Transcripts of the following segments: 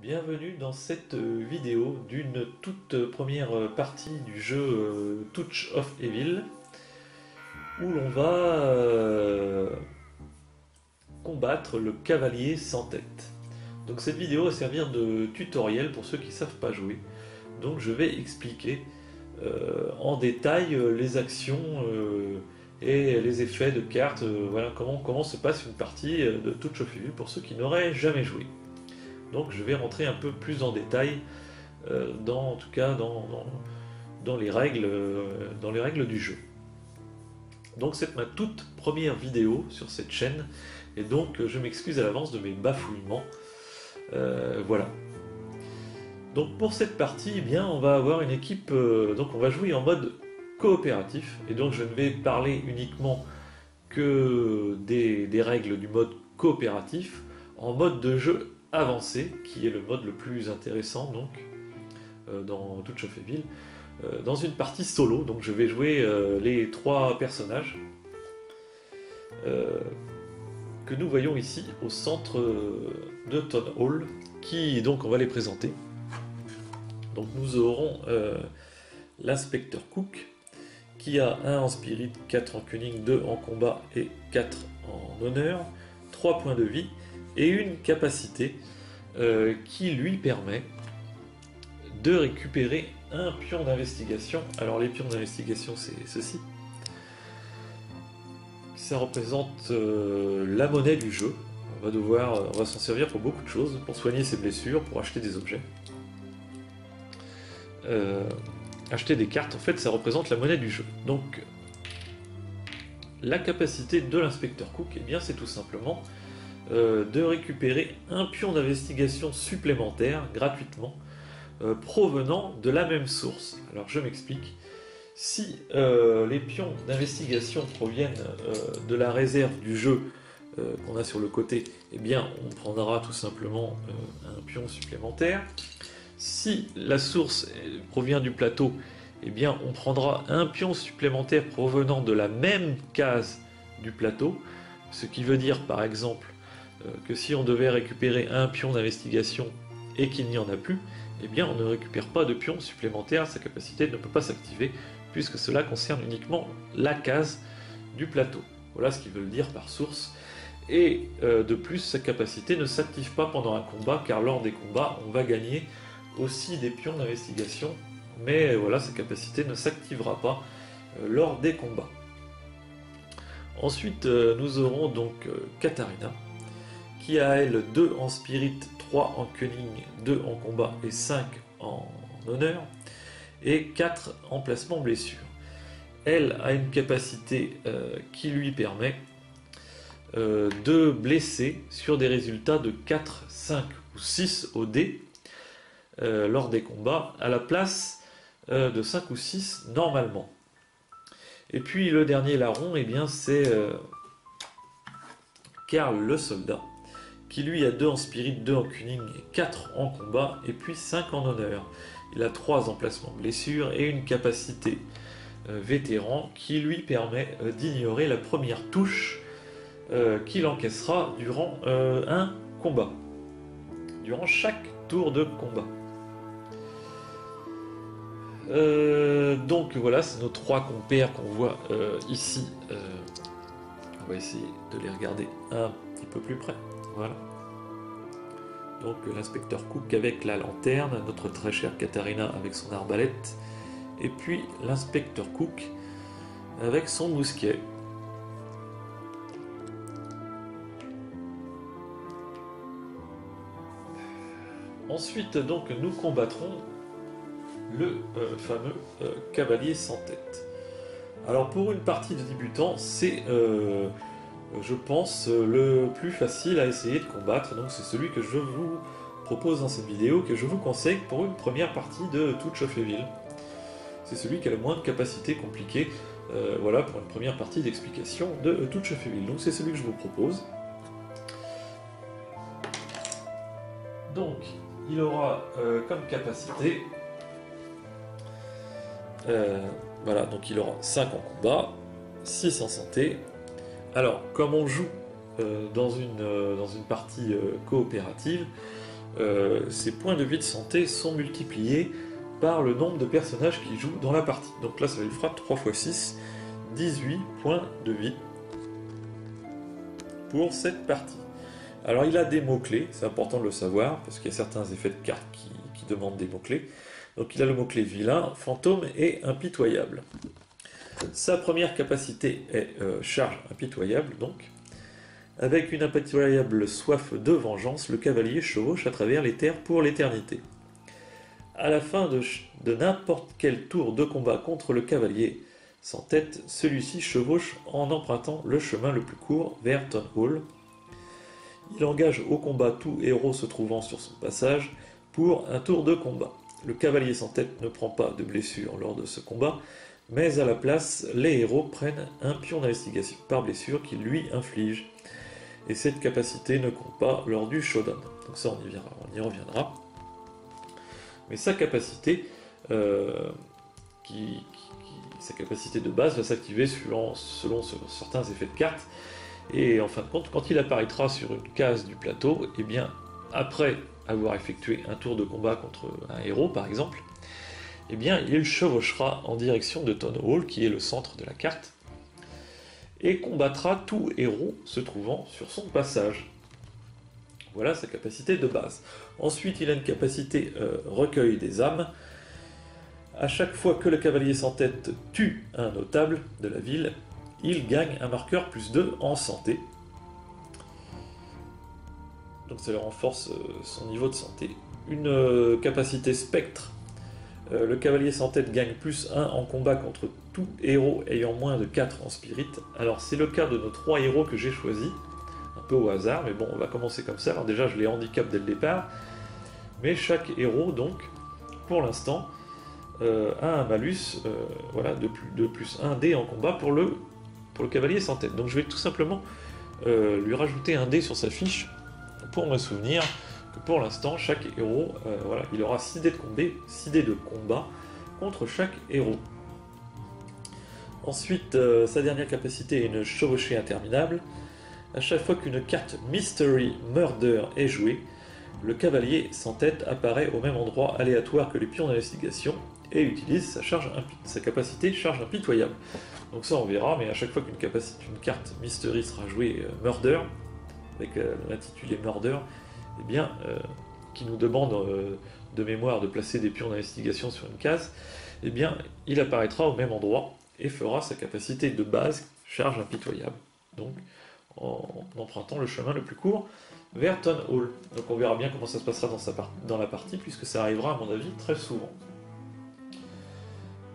Bienvenue dans cette vidéo d'une toute première partie du jeu Touch of Evil où l'on va combattre le cavalier sans tête. Donc cette vidéo va servir de tutoriel pour ceux qui ne savent pas jouer. Donc je vais expliquer en détail les actions et les effets de cartes, voilà comment se passe une partie de Touch of Evil pour ceux qui n'auraient jamais joué. Donc je vais rentrer un peu plus en détail en tout cas dans les règles du jeu. Donc c'est ma toute première vidéo sur cette chaîne et donc je m'excuse à l'avance de mes bafouillements. Voilà. Donc pour cette partie, eh bien, on va avoir une équipe, donc on va jouer en mode coopératif et donc je ne vais parler uniquement que des règles du mode coopératif en mode de jeu avancé, qui est le mode le plus intéressant donc dans Touch of Evil, dans une partie solo. Donc je vais jouer les trois personnages que nous voyons ici au centre de Town Hall, qui donc on va les présenter. Donc nous aurons l'inspecteur Cook, qui a 1 en spirit, 4 en cunning, 2 en combat et 4 en honneur, 3 points de vie et une capacité qui lui permet de récupérer un pion d'investigation. Alors les pions d'investigation, c'est ceci. Ça représente la monnaie du jeu. On va s'en servir pour beaucoup de choses, pour soigner ses blessures, pour acheter des objets. Acheter des cartes, en fait, ça représente la monnaie du jeu. Donc, la capacité de l'inspecteur Cook, eh bien, c'est tout simplement de récupérer un pion d'investigation supplémentaire gratuitement provenant de la même source. Alors, je m'explique. Si les pions d'investigation proviennent de la réserve du jeu qu'on a sur le côté, eh bien, on prendra tout simplement un pion supplémentaire. Si la source provient du plateau, eh bien, on prendra un pion supplémentaire provenant de la même case du plateau, ce qui veut dire par exemple que si on devait récupérer un pion d'investigation et qu'il n'y en a plus, eh bien, on ne récupère pas de pion supplémentaire, sa capacité ne peut pas s'activer puisque cela concerne uniquement la case du plateau. Voilà ce qu'ils veulent dire par source. Et de plus, sa capacité ne s'active pas pendant un combat, car lors des combats, on va gagner aussi des pions d'investigation, mais voilà, sa capacité ne s'activera pas lors des combats. Ensuite, nous aurons donc Katarina, qui a elle 2 en spirit, 3 en cunning, 2 en combat et 5 en honneur, et 4 en placement blessure. Elle a une capacité qui lui permet de blesser sur des résultats de 4, 5 ou 6 au dé lors des combats, à la place de 5 ou 6 normalement. Et puis le dernier larron, eh bien, c'est Karl le soldat, qui lui a 2 en spirit, 2 en cunning, 4 en combat, et puis 5 en honneur. Il a 3 en placement blessure et une capacité vétéran qui lui permet d'ignorer la première touche qu'il encaissera durant un combat, durant chaque tour de combat. Donc voilà, c'est nos 3 compères qu'on voit ici. On va essayer de les regarder un petit peu plus près. Voilà. Donc l'inspecteur Cook avec la lanterne, notre très chère Katarina avec son arbalète, et puis l'inspecteur Cook avec son mousquet. Ensuite, donc, nous combattrons le fameux cavalier sans tête. Alors pour une partie de débutant, c'est je pense le plus facile à essayer de combattre, donc c'est celui que je vous propose dans cette vidéo, que je vous conseille pour une première partie de Touch of Evil. C'est celui qui a le moins de capacité compliquée, voilà, pour une première partie d'explication de Touch of Evil. Donc c'est celui que je vous propose. Donc il aura comme capacité, voilà, donc il aura 5 en combat, 6 en santé. Alors, comme on joue dans une partie coopérative, ces points de vie de santé sont multipliés par le nombre de personnages qui jouent dans la partie. Donc là, ça lui fera 3 x 6, 18 points de vie pour cette partie. Alors il a des mots-clés, c'est important de le savoir, parce qu'il y a certains effets de cartes qui demandent des mots-clés. Donc il a le mot-clé vilain, fantôme et impitoyable. Sa première capacité est charge impitoyable, donc. Avec une impitoyable soif de vengeance, le cavalier chevauche à travers les terres pour l'éternité. À la fin de n'importe quel tour de combat contre le cavalier sans tête, celui-ci chevauche en empruntant le chemin le plus court vers Town Hall. Il engage au combat tout héros se trouvant sur son passage pour un tour de combat. Le cavalier sans tête ne prend pas de blessure lors de ce combat, mais à la place, les héros prennent un pion d'investigation par blessure qu'ils lui infligent. Et cette capacité ne compte pas lors du showdown. Donc ça, on y reviendra. Mais sa capacité, sa capacité de base va s'activer selon certains effets de cartes. Et en fin de compte, quand il apparaîtra sur une case du plateau, et bien après avoir effectué un tour de combat contre un héros, par exemple, eh bien il chevauchera en direction de Town Hall, qui est le centre de la carte, et combattra tout héros se trouvant sur son passage. Voilà sa capacité de base. Ensuite, il a une capacité recueil des âmes. À chaque fois que le cavalier sans tête tue un notable de la ville, il gagne un marqueur +2 en santé. Donc ça lui renforce son niveau de santé. Une capacité spectre. Le cavalier sans tête gagne +1 en combat contre tout héros ayant moins de 4 en spirit. Alors c'est le cas de nos 3 héros que j'ai choisis, un peu au hasard, mais bon, on va commencer comme ça. Alors déjà, je les handicap dès le départ, mais chaque héros, donc, pour l'instant, a un malus voilà, de +1 dé en combat pour le cavalier sans tête. Donc je vais tout simplement lui rajouter un dé sur sa fiche pour me souvenir que pour l'instant, chaque héros, voilà, il aura 6 dés de combat contre chaque héros. Ensuite, sa dernière capacité est une chevauchée interminable. À chaque fois qu'une carte Mystery Murder est jouée, le cavalier sans tête apparaît au même endroit aléatoire que les pions d'investigation et utilise sa capacité charge impitoyable. Donc ça on verra, mais à chaque fois qu'une carte Mystery sera jouée Murder, avec l'intitulé Murder, eh bien, qui nous demande de mémoire de placer des pions d'investigation sur une case, eh bien, il apparaîtra au même endroit et fera sa capacité de base charge impitoyable. Donc, en empruntant le chemin le plus court vers Town Hall. Donc on verra bien comment ça se passera dans la partie, puisque ça arrivera à mon avis très souvent.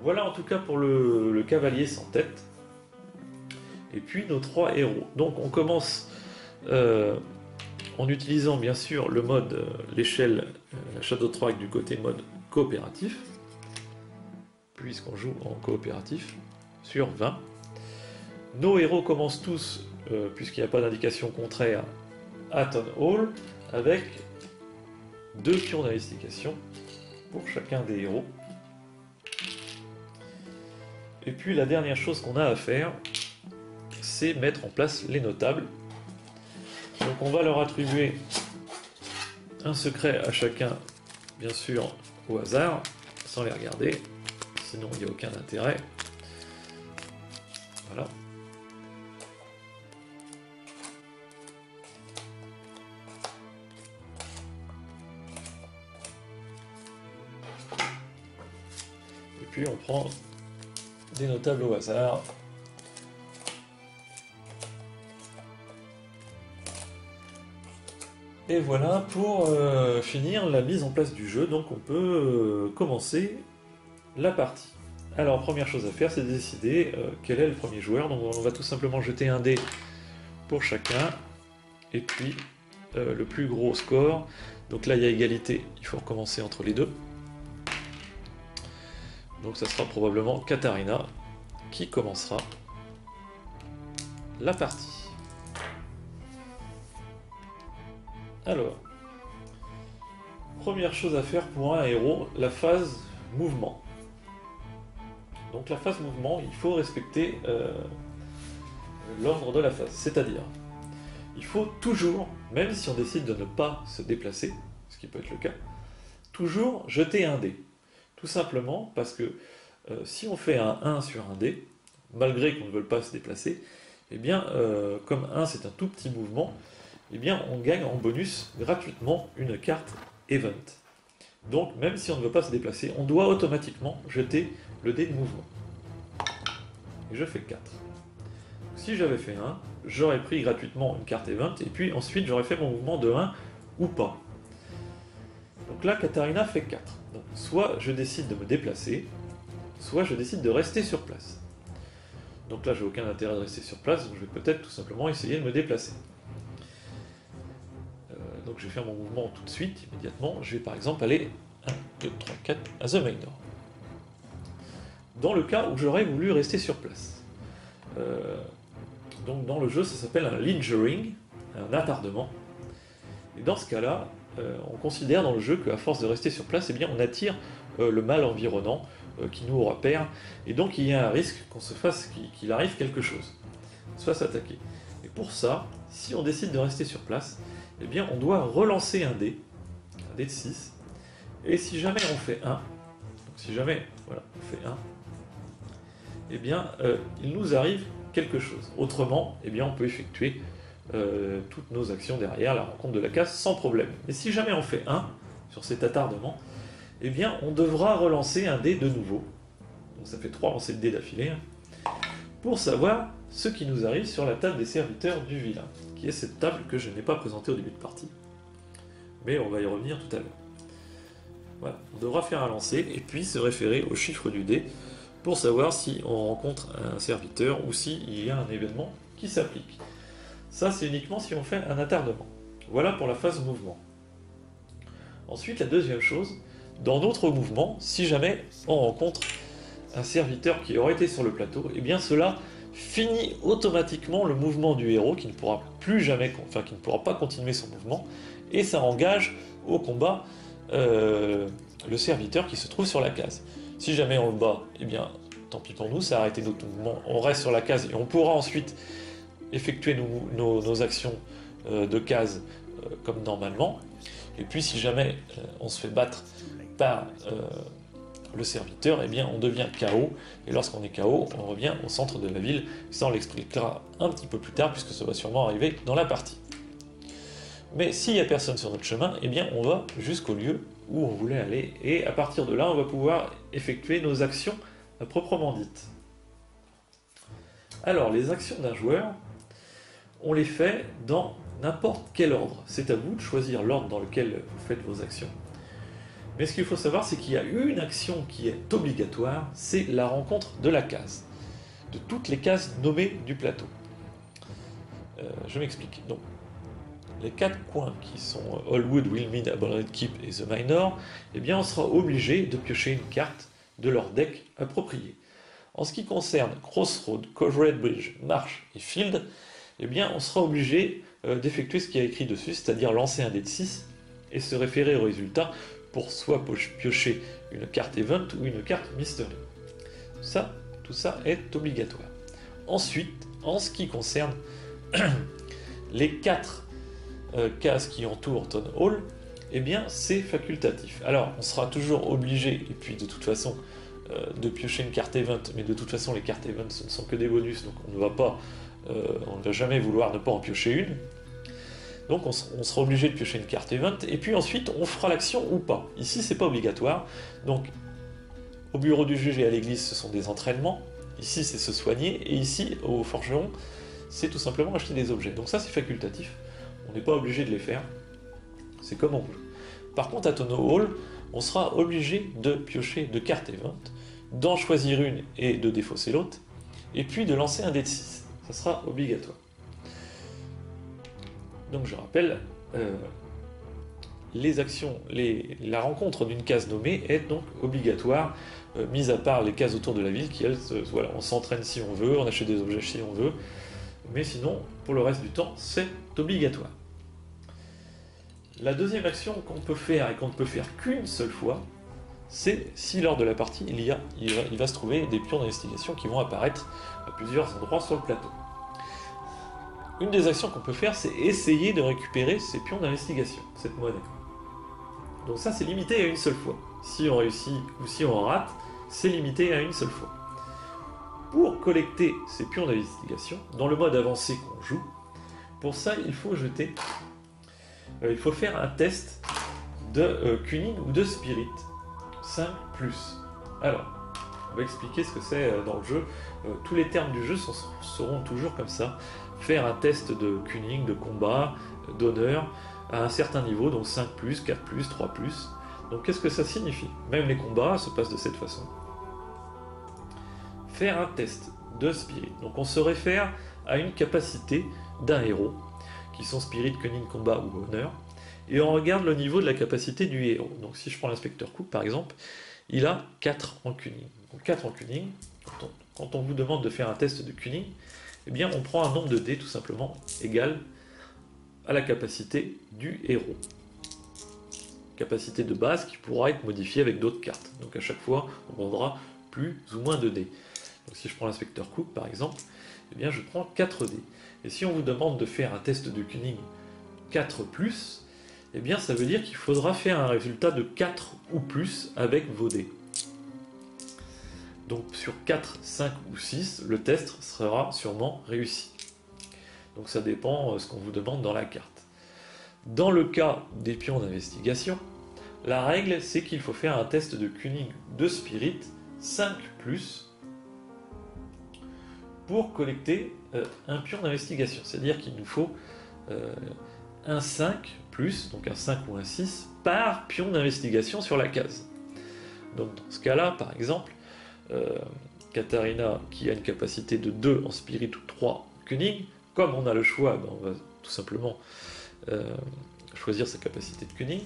Voilà en tout cas pour le cavalier sans tête. Et puis nos 3 héros. Donc on commence en utilisant bien sûr le mode, l'échelle Shadow Track du côté mode coopératif, puisqu'on joue en coopératif sur 20. Nos héros commencent tous, puisqu'il n'y a pas d'indication contraire, à Town Hall, avec 2 pions d'investigation pour chacun des héros. Et puis la dernière chose qu'on a à faire, c'est mettre en place les notables. Donc on va leur attribuer un secret à chacun, bien sûr au hasard, sans les regarder, sinon il n'y a aucun intérêt. Voilà. Et puis on prend des notables au hasard. Et voilà pour finir la mise en place du jeu, donc on peut commencer la partie. Alors première chose à faire, c'est de décider quel est le premier joueur. Donc on va tout simplement jeter un dé pour chacun, et puis le plus gros score. Donc là il y a égalité, il faut recommencer entre les deux. Donc ça sera probablement Katharina qui commencera la partie. Alors, première chose à faire pour un héros, la phase mouvement. Donc la phase mouvement, il faut respecter l'ordre de la phase. C'est-à-dire, il faut toujours, même si on décide de ne pas se déplacer, ce qui peut être le cas, toujours jeter un dé. Tout simplement parce que si on fait un 1 sur un dé, malgré qu'on ne veuille pas se déplacer, eh bien, comme 1 c'est un tout petit mouvement, eh bien, on gagne en bonus gratuitement une carte Event. Donc, même si on ne veut pas se déplacer, on doit automatiquement jeter le dé de mouvement. Et je fais 4. Si j'avais fait 1, j'aurais pris gratuitement une carte Event, et puis ensuite j'aurais fait mon mouvement de 1 ou pas. Donc là, Katarina fait 4. Donc, soit je décide de me déplacer, soit je décide de rester sur place. Donc là, j'ai aucun intérêt de rester sur place, donc je vais peut-être tout simplement essayer de me déplacer. Donc je vais faire mon mouvement tout de suite, immédiatement. Je vais par exemple aller 1, 2, 3, 4 à The Minor. Dans le cas où j'aurais voulu rester sur place. Donc dans le jeu, ça s'appelle un lingering, un attardement. Et dans ce cas-là, on considère dans le jeu qu'à force de rester sur place, eh bien, on attire le mal environnant qui nous repère. Et donc il y a un risque qu'on se fasse, qu'il arrive quelque chose, qu'on se fasse attaquer. Et pour ça, si on décide de rester sur place, eh bien, on doit relancer un dé de 6, et si jamais on fait 1, donc si jamais voilà, on fait 1, eh bien, il nous arrive quelque chose. Autrement, eh bien, on peut effectuer toutes nos actions derrière la rencontre de la case sans problème. Mais si jamais on fait 1 sur cet attardement, eh bien, on devra relancer un dé de nouveau. Donc ça fait 3 lancers de dés d'affilée, hein, pour savoir ce qui nous arrive sur la table des serviteurs du vilain, qui est cette table que je n'ai pas présentée au début de partie. Mais on va y revenir tout à l'heure. Voilà, on devra faire un lancer et puis se référer au chiffre du dé pour savoir si on rencontre un serviteur ou s'il y a un événement qui s'applique. Ça, c'est uniquement si on fait un attardement. Voilà pour la phase mouvement. Ensuite, la deuxième chose, dans notre mouvement, si jamais on rencontre un serviteur qui aurait été sur le plateau, eh bien cela finit automatiquement le mouvement du héros qui ne pourra plus jamais, enfin qui ne pourra pas continuer son mouvement, et ça engage au combat le serviteur qui se trouve sur la case. Si jamais on le bat, eh bien tant pis pour nous, ça a arrêté notre mouvement, on reste sur la case et on pourra ensuite effectuer nos actions de case comme normalement. Et puis si jamais on se fait battre par le serviteur, eh bien on devient KO, et lorsqu'on est KO, on revient au centre de la ville. Ça on l'expliquera un petit peu plus tard, puisque ça va sûrement arriver dans la partie. Mais s'il n'y a personne sur notre chemin, eh bien on va jusqu'au lieu où on voulait aller, et à partir de là, on va pouvoir effectuer nos actions proprement dites. Alors, les actions d'un joueur, on les fait dans n'importe quel ordre. C'est à vous de choisir l'ordre dans lequel vous faites vos actions. Mais ce qu'il faut savoir, c'est qu'il y a une action qui est obligatoire, c'est la rencontre de la case, de toutes les cases nommées du plateau. Je m'explique. Donc, les 4 coins qui sont Allwood, Wilmead, Abandoned Keep et The Minor, eh bien on sera obligé de piocher une carte de leur deck approprié. En ce qui concerne Crossroad, Covered Bridge, Marsh et Field, eh bien on sera obligé d'effectuer ce qui est écrit dessus, c'est-à-dire lancer un dé de 6 et se référer au résultat pour soit piocher une carte Event ou une carte Mystery. Tout ça est obligatoire. Ensuite, en ce qui concerne les 4 cases qui entourent Town Hall, eh bien c'est facultatif. Alors on sera toujours obligé, et puis de toute façon, de piocher une carte Event, mais de toute façon les cartes Event ce ne sont que des bonus, donc on ne va jamais vouloir ne pas en piocher une. Donc on sera obligé de piocher une carte Event, et puis ensuite on fera l'action ou pas. Ici c'est pas obligatoire, donc au bureau du juge et à l'église ce sont des entraînements, ici c'est se soigner, et ici au forgeron c'est tout simplement acheter des objets. Donc ça c'est facultatif, on n'est pas obligé de les faire, c'est comme on veut. Par contre à Town Hall, on sera obligé de piocher 2 cartes Event, d'en choisir une et de défausser l'autre, et puis de lancer un dé de 6, ça sera obligatoire. Donc je rappelle, les actions, la rencontre d'une case nommée est donc obligatoire, mis à part les cases autour de la ville qui, elles, voilà, on s'entraîne si on veut, on achète des objets si on veut, mais sinon, pour le reste du temps, c'est obligatoire. La deuxième action qu'on peut faire et qu'on ne peut faire qu'une seule fois, c'est si lors de la partie, il va se trouver des pions d'investigation qui vont apparaître à plusieurs endroits sur le plateau. Une des actions qu'on peut faire, c'est essayer de récupérer ces pions d'investigation, cette monnaie. Donc ça c'est limité à une seule fois. Si on réussit ou si on rate, c'est limité à une seule fois. Pour collecter ces pions d'investigation, dans le mode avancé qu'on joue, pour ça il faut faire un test de Cunning ou de Spirit 5+. Alors, on va expliquer ce que c'est dans le jeu. Tous les termes du jeu seront toujours comme ça. Faire un test de Cunning, de combat, d'honneur, à un certain niveau, donc 5+, 4+, 3+. Donc qu'est-ce que ça signifie? Même les combats se passent de cette façon. Faire un test de Spirit. Donc on se réfère à une capacité d'un héros, qui sont Spirit, Cunning, Combat ou Honneur, et on regarde le niveau de la capacité du héros. Donc si je prends l'inspecteur Cook par exemple, il a 4 en Cunning. Donc 4 en Cunning, quand on vous demande de faire un test de Cunning, eh bien on prend un nombre de dés tout simplement égal à la capacité du héros. Capacité de base qui pourra être modifiée avec d'autres cartes. Donc à chaque fois, on prendra plus ou moins de dés. Donc si je prends l'inspecteur Cook par exemple, eh bien je prends 4 dés. Et si on vous demande de faire un test de Cunning 4+, eh bien ça veut dire qu'il faudra faire un résultat de 4 ou plus avec vos dés. Donc sur 4, 5 ou 6, le test sera sûrement réussi. Donc ça dépend de ce qu'on vous demande dans la carte. Dans le cas des pions d'investigation, la règle c'est qu'il faut faire un test de Cunning de Spirit 5+, pour collecter un pion d'investigation. C'est-à-dire qu'il nous faut un 5+, donc un 5 ou un 6, par pion d'investigation sur la case. Donc dans ce cas-là, par exemple, Katarina, qui a une capacité de 2 en Spirit ou 3 en Cunning, comme on a le choix, ben on va tout simplement choisir sa capacité de Cunning,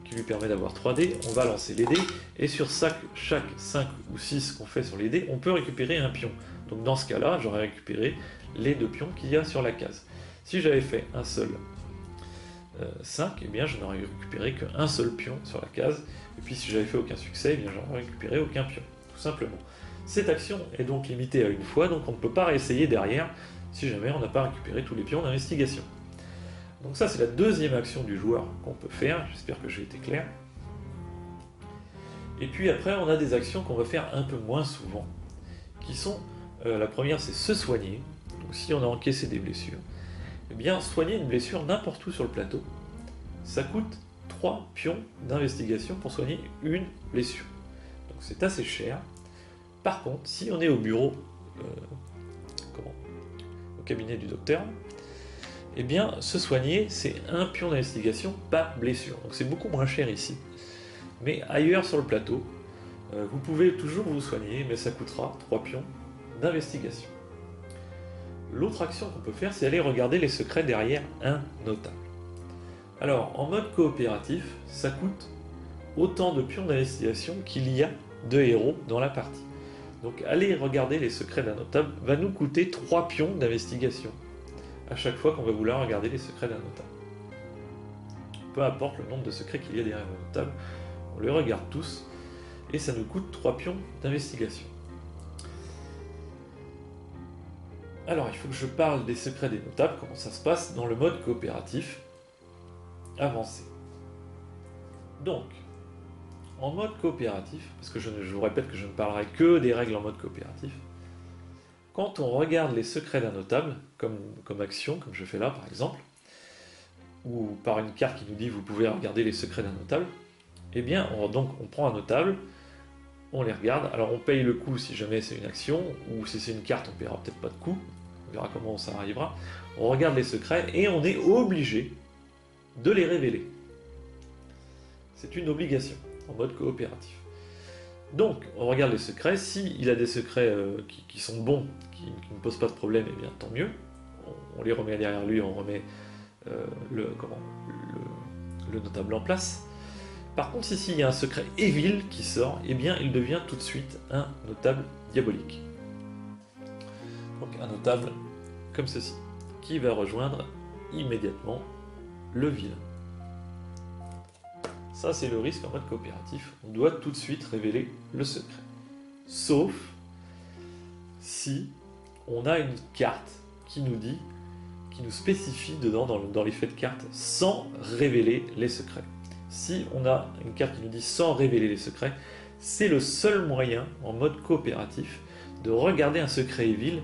qui lui permet d'avoir 3 dés, on va lancer les dés, et sur chaque 5 ou 6 qu'on fait sur les dés, on peut récupérer un pion. Donc dans ce cas-là, j'aurais récupéré les 2 pions qu'il y a sur la case. Si j'avais fait un seul 5, eh bien je n'aurais récupéré qu'un seul pion sur la case, et puis si j'avais fait aucun succès, eh bien j'aurais récupéré aucun pion, tout simplement. Cette action est donc limitée à une fois, donc on ne peut pas réessayer derrière si jamais on n'a pas récupéré tous les pions d'investigation. Donc ça c'est la deuxième action du joueur qu'on peut faire, j'espère que j'ai été clair. Et puis après on a des actions qu'on va faire un peu moins souvent, qui sont, la première c'est se soigner, donc si on a encaissé des blessures, eh bien soigner une blessure n'importe où sur le plateau, ça coûte 3 pions d'investigation pour soigner une blessure. Donc c'est assez cher. Par contre, si on est au bureau, au cabinet du docteur, eh bien se soigner c'est un pion d'investigation par blessure. Donc c'est beaucoup moins cher ici. Mais ailleurs sur le plateau, vous pouvez toujours vous soigner, mais ça coûtera 3 pions d'investigation. L'autre action qu'on peut faire, c'est aller regarder les secrets derrière un notable. Alors, en mode coopératif, ça coûte autant de pions d'investigation qu'il y a de héros dans la partie. Donc, aller regarder les secrets d'un notable va nous coûter 3 pions d'investigation à chaque fois qu'on va vouloir regarder les secrets d'un notable. Peu importe le nombre de secrets qu'il y a derrière un notable, on les regarde tous et ça nous coûte 3 pions d'investigation. Alors, il faut que je parle des secrets des notables, comment ça se passe dans le mode coopératif avancé. Donc, en mode coopératif, parce que je vous répète que je ne parlerai que des règles en mode coopératif, quand on regarde les secrets d'un notable, comme action, comme je fais là par exemple, ou par une carte qui nous dit vous pouvez regarder les secrets d'un notable, eh bien on prend un notable, on les regarde, alors on paye le coup si jamais c'est une action, ou si c'est une carte on ne paiera peut-être pas de coup, on verra comment ça arrivera, on regarde les secrets et on est obligé de les révéler. C'est une obligation en mode coopératif. Donc on regarde les secrets, s'il a des secrets qui sont bons, qui ne posent pas de problème, eh bien tant mieux, on les remet derrière lui, on remet le notable en place. Par contre, ici, il y a un secret evil qui sort, eh bien, il devient tout de suite un notable diabolique. Donc, un notable comme ceci, qui va rejoindre immédiatement le vilain. Ça, c'est le risque en mode coopératif. On doit tout de suite révéler le secret. Sauf si on a une carte qui nous dit, qui nous spécifie dedans, dans l'effet de carte, sans révéler les secrets. si on a une carte qui nous dit sans révéler les secrets, c'est le seul moyen, en mode coopératif, de regarder un secret evil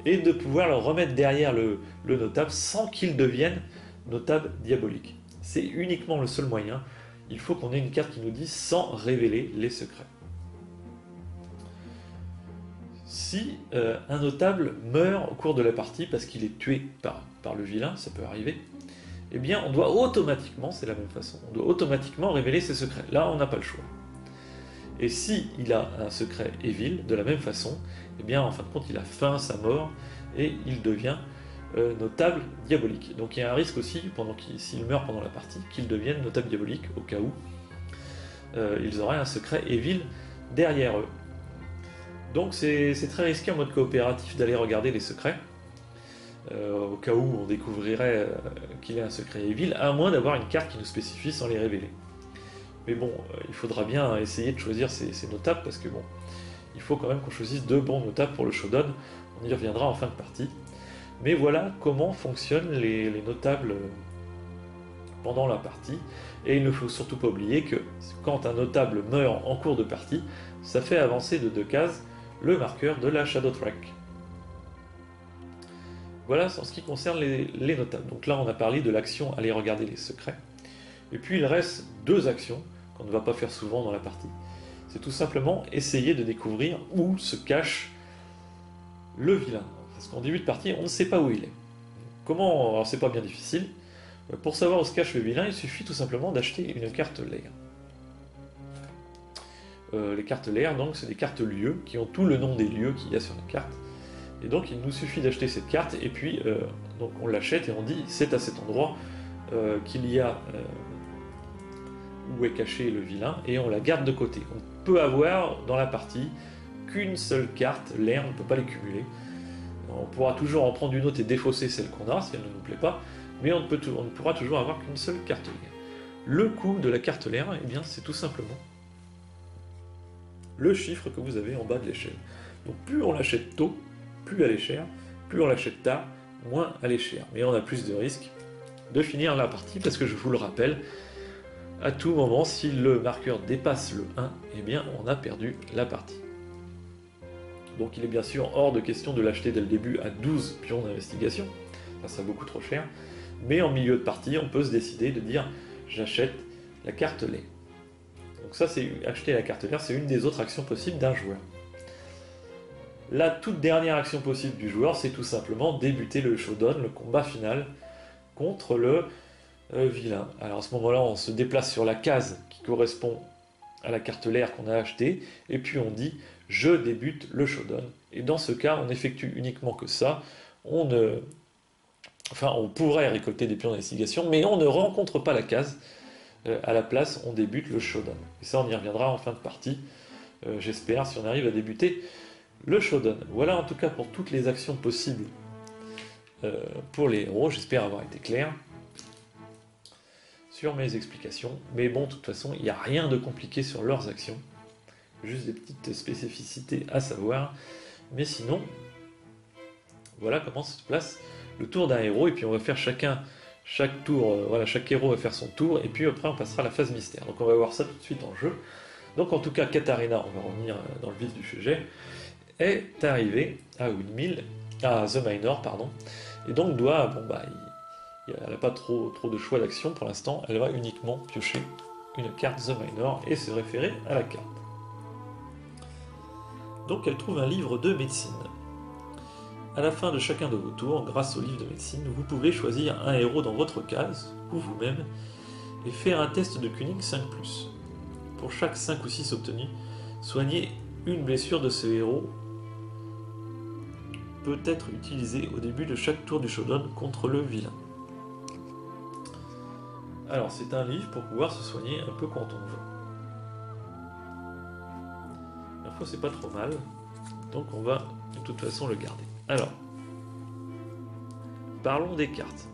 et de pouvoir le remettre derrière le notable sans qu'il devienne notable diabolique. C'est uniquement le seul moyen. Il faut qu'on ait une carte qui nous dit sans révéler les secrets. Si un notable meurt au cours de la partie parce qu'il est tué par le vilain, ça peut arriver, eh bien on doit automatiquement, c'est la même façon, on doit automatiquement révéler ses secrets. Là, on n'a pas le choix. Et si il a un secret evil, de la même façon, eh bien en fin de compte, il a feint sa mort et il devient notable diabolique. Donc il y a un risque aussi, s'il meurt pendant la partie, qu'il devienne notable diabolique, au cas où ils auraient un secret evil derrière eux. Donc c'est très risqué en mode coopératif d'aller regarder les secrets, au cas où on découvrirait qu'il a un secret evil, à moins d'avoir une carte qui nous spécifie sans les révéler. Mais bon, il faudra bien essayer de choisir ces notables, parce que bon, il faut quand même qu'on choisisse deux bons notables pour le showdown, on y reviendra en fin de partie. Mais voilà comment fonctionnent les notables pendant la partie, et il ne faut surtout pas oublier que quand un notable meurt en cours de partie, ça fait avancer de 2 cases le marqueur de la Shadow Track. Voilà en ce qui concerne les notables. Donc là on a parlé de l'action aller regarder les secrets. Et puis il reste 2 actions qu'on ne va pas faire souvent dans la partie. C'est tout simplement essayer de découvrir où se cache le vilain. Parce qu'en début de partie, on ne sait pas où il est. Comment? Alors c'est pas bien difficile. Pour savoir où se cache le vilain, il suffit tout simplement d'acheter une carte lair. Les cartes lair, donc, c'est des cartes lieux qui ont tout le nom des lieux qu'il y a sur la carte. Et donc il nous suffit d'acheter cette carte et puis donc on l'achète et on dit c'est à cet endroit qu'il y a où est caché le vilain et on la garde de côté. On peut avoir dans la partie qu'une seule carte lair, on ne peut pas les cumuler. On pourra toujours en prendre une autre et défausser celle qu'on a si elle ne nous plaît pas, mais on ne pourra toujours avoir qu'une seule carte lair. Le coût de la carte lair, eh bien c'est tout simplement le chiffre que vous avez en bas de l'échelle. Donc plus on l'achète tôt, plus elle est chère, plus on l'achète tard, moins elle est chère. Mais on a plus de risques de finir la partie parce que je vous le rappelle, à tout moment, si le marqueur dépasse le 1, eh bien on a perdu la partie. Donc il est bien sûr hors de question de l'acheter dès le début à 12 pions d'investigation, ça serait beaucoup trop cher, mais en milieu de partie, on peut se décider de dire j'achète la carte lair. Donc ça, c'est acheter la carte lair, c'est une des autres actions possibles d'un joueur. La toute dernière action possible du joueur, c'est tout simplement débuter le showdown, le combat final, contre le vilain. Alors à ce moment-là, on se déplace sur la case qui correspond à la carte lair qu'on a achetée, et puis on dit « je débute le showdown ». Et dans ce cas, on effectue uniquement que ça. On pourrait récolter des pions d'investigation, mais on ne rencontre pas la case. À la place, on débute le showdown. Et ça, on y reviendra en fin de partie, j'espère, si on arrive à débuter le showdown. Voilà en tout cas pour toutes les actions possibles pour les héros. J'espère avoir été clair sur mes explications. Mais bon, de toute façon, il n'y a rien de compliqué sur leurs actions. Juste des petites spécificités à savoir. Mais sinon, voilà comment se place le tour d'un héros. Et puis on va faire chaque tour, chaque héros va faire son tour, et puis après on passera à la phase mystère. Donc on va voir ça tout de suite en jeu. Donc en tout cas, Katarina, on va revenir dans le vif du sujet, est arrivée à Windmill, à The Minor, pardon, et donc elle n'a pas trop de choix d'action pour l'instant, elle va uniquement piocher une carte The Minor et se référer à la carte. Donc elle trouve un livre de médecine. À la fin de chacun de vos tours, grâce au livre de médecine, vous pouvez choisir un héros dans votre case, ou vous-même, et faire un test de Cunning 5+. Pour chaque 5 ou 6 obtenus, soignez une blessure de ce héros peut être utilisée au début de chaque tour du showdown contre le vilain. Alors c'est un livre pour pouvoir se soigner un peu quand on veut. La fois c'est pas trop mal, donc on va de toute façon le garder. Alors, parlons des cartes.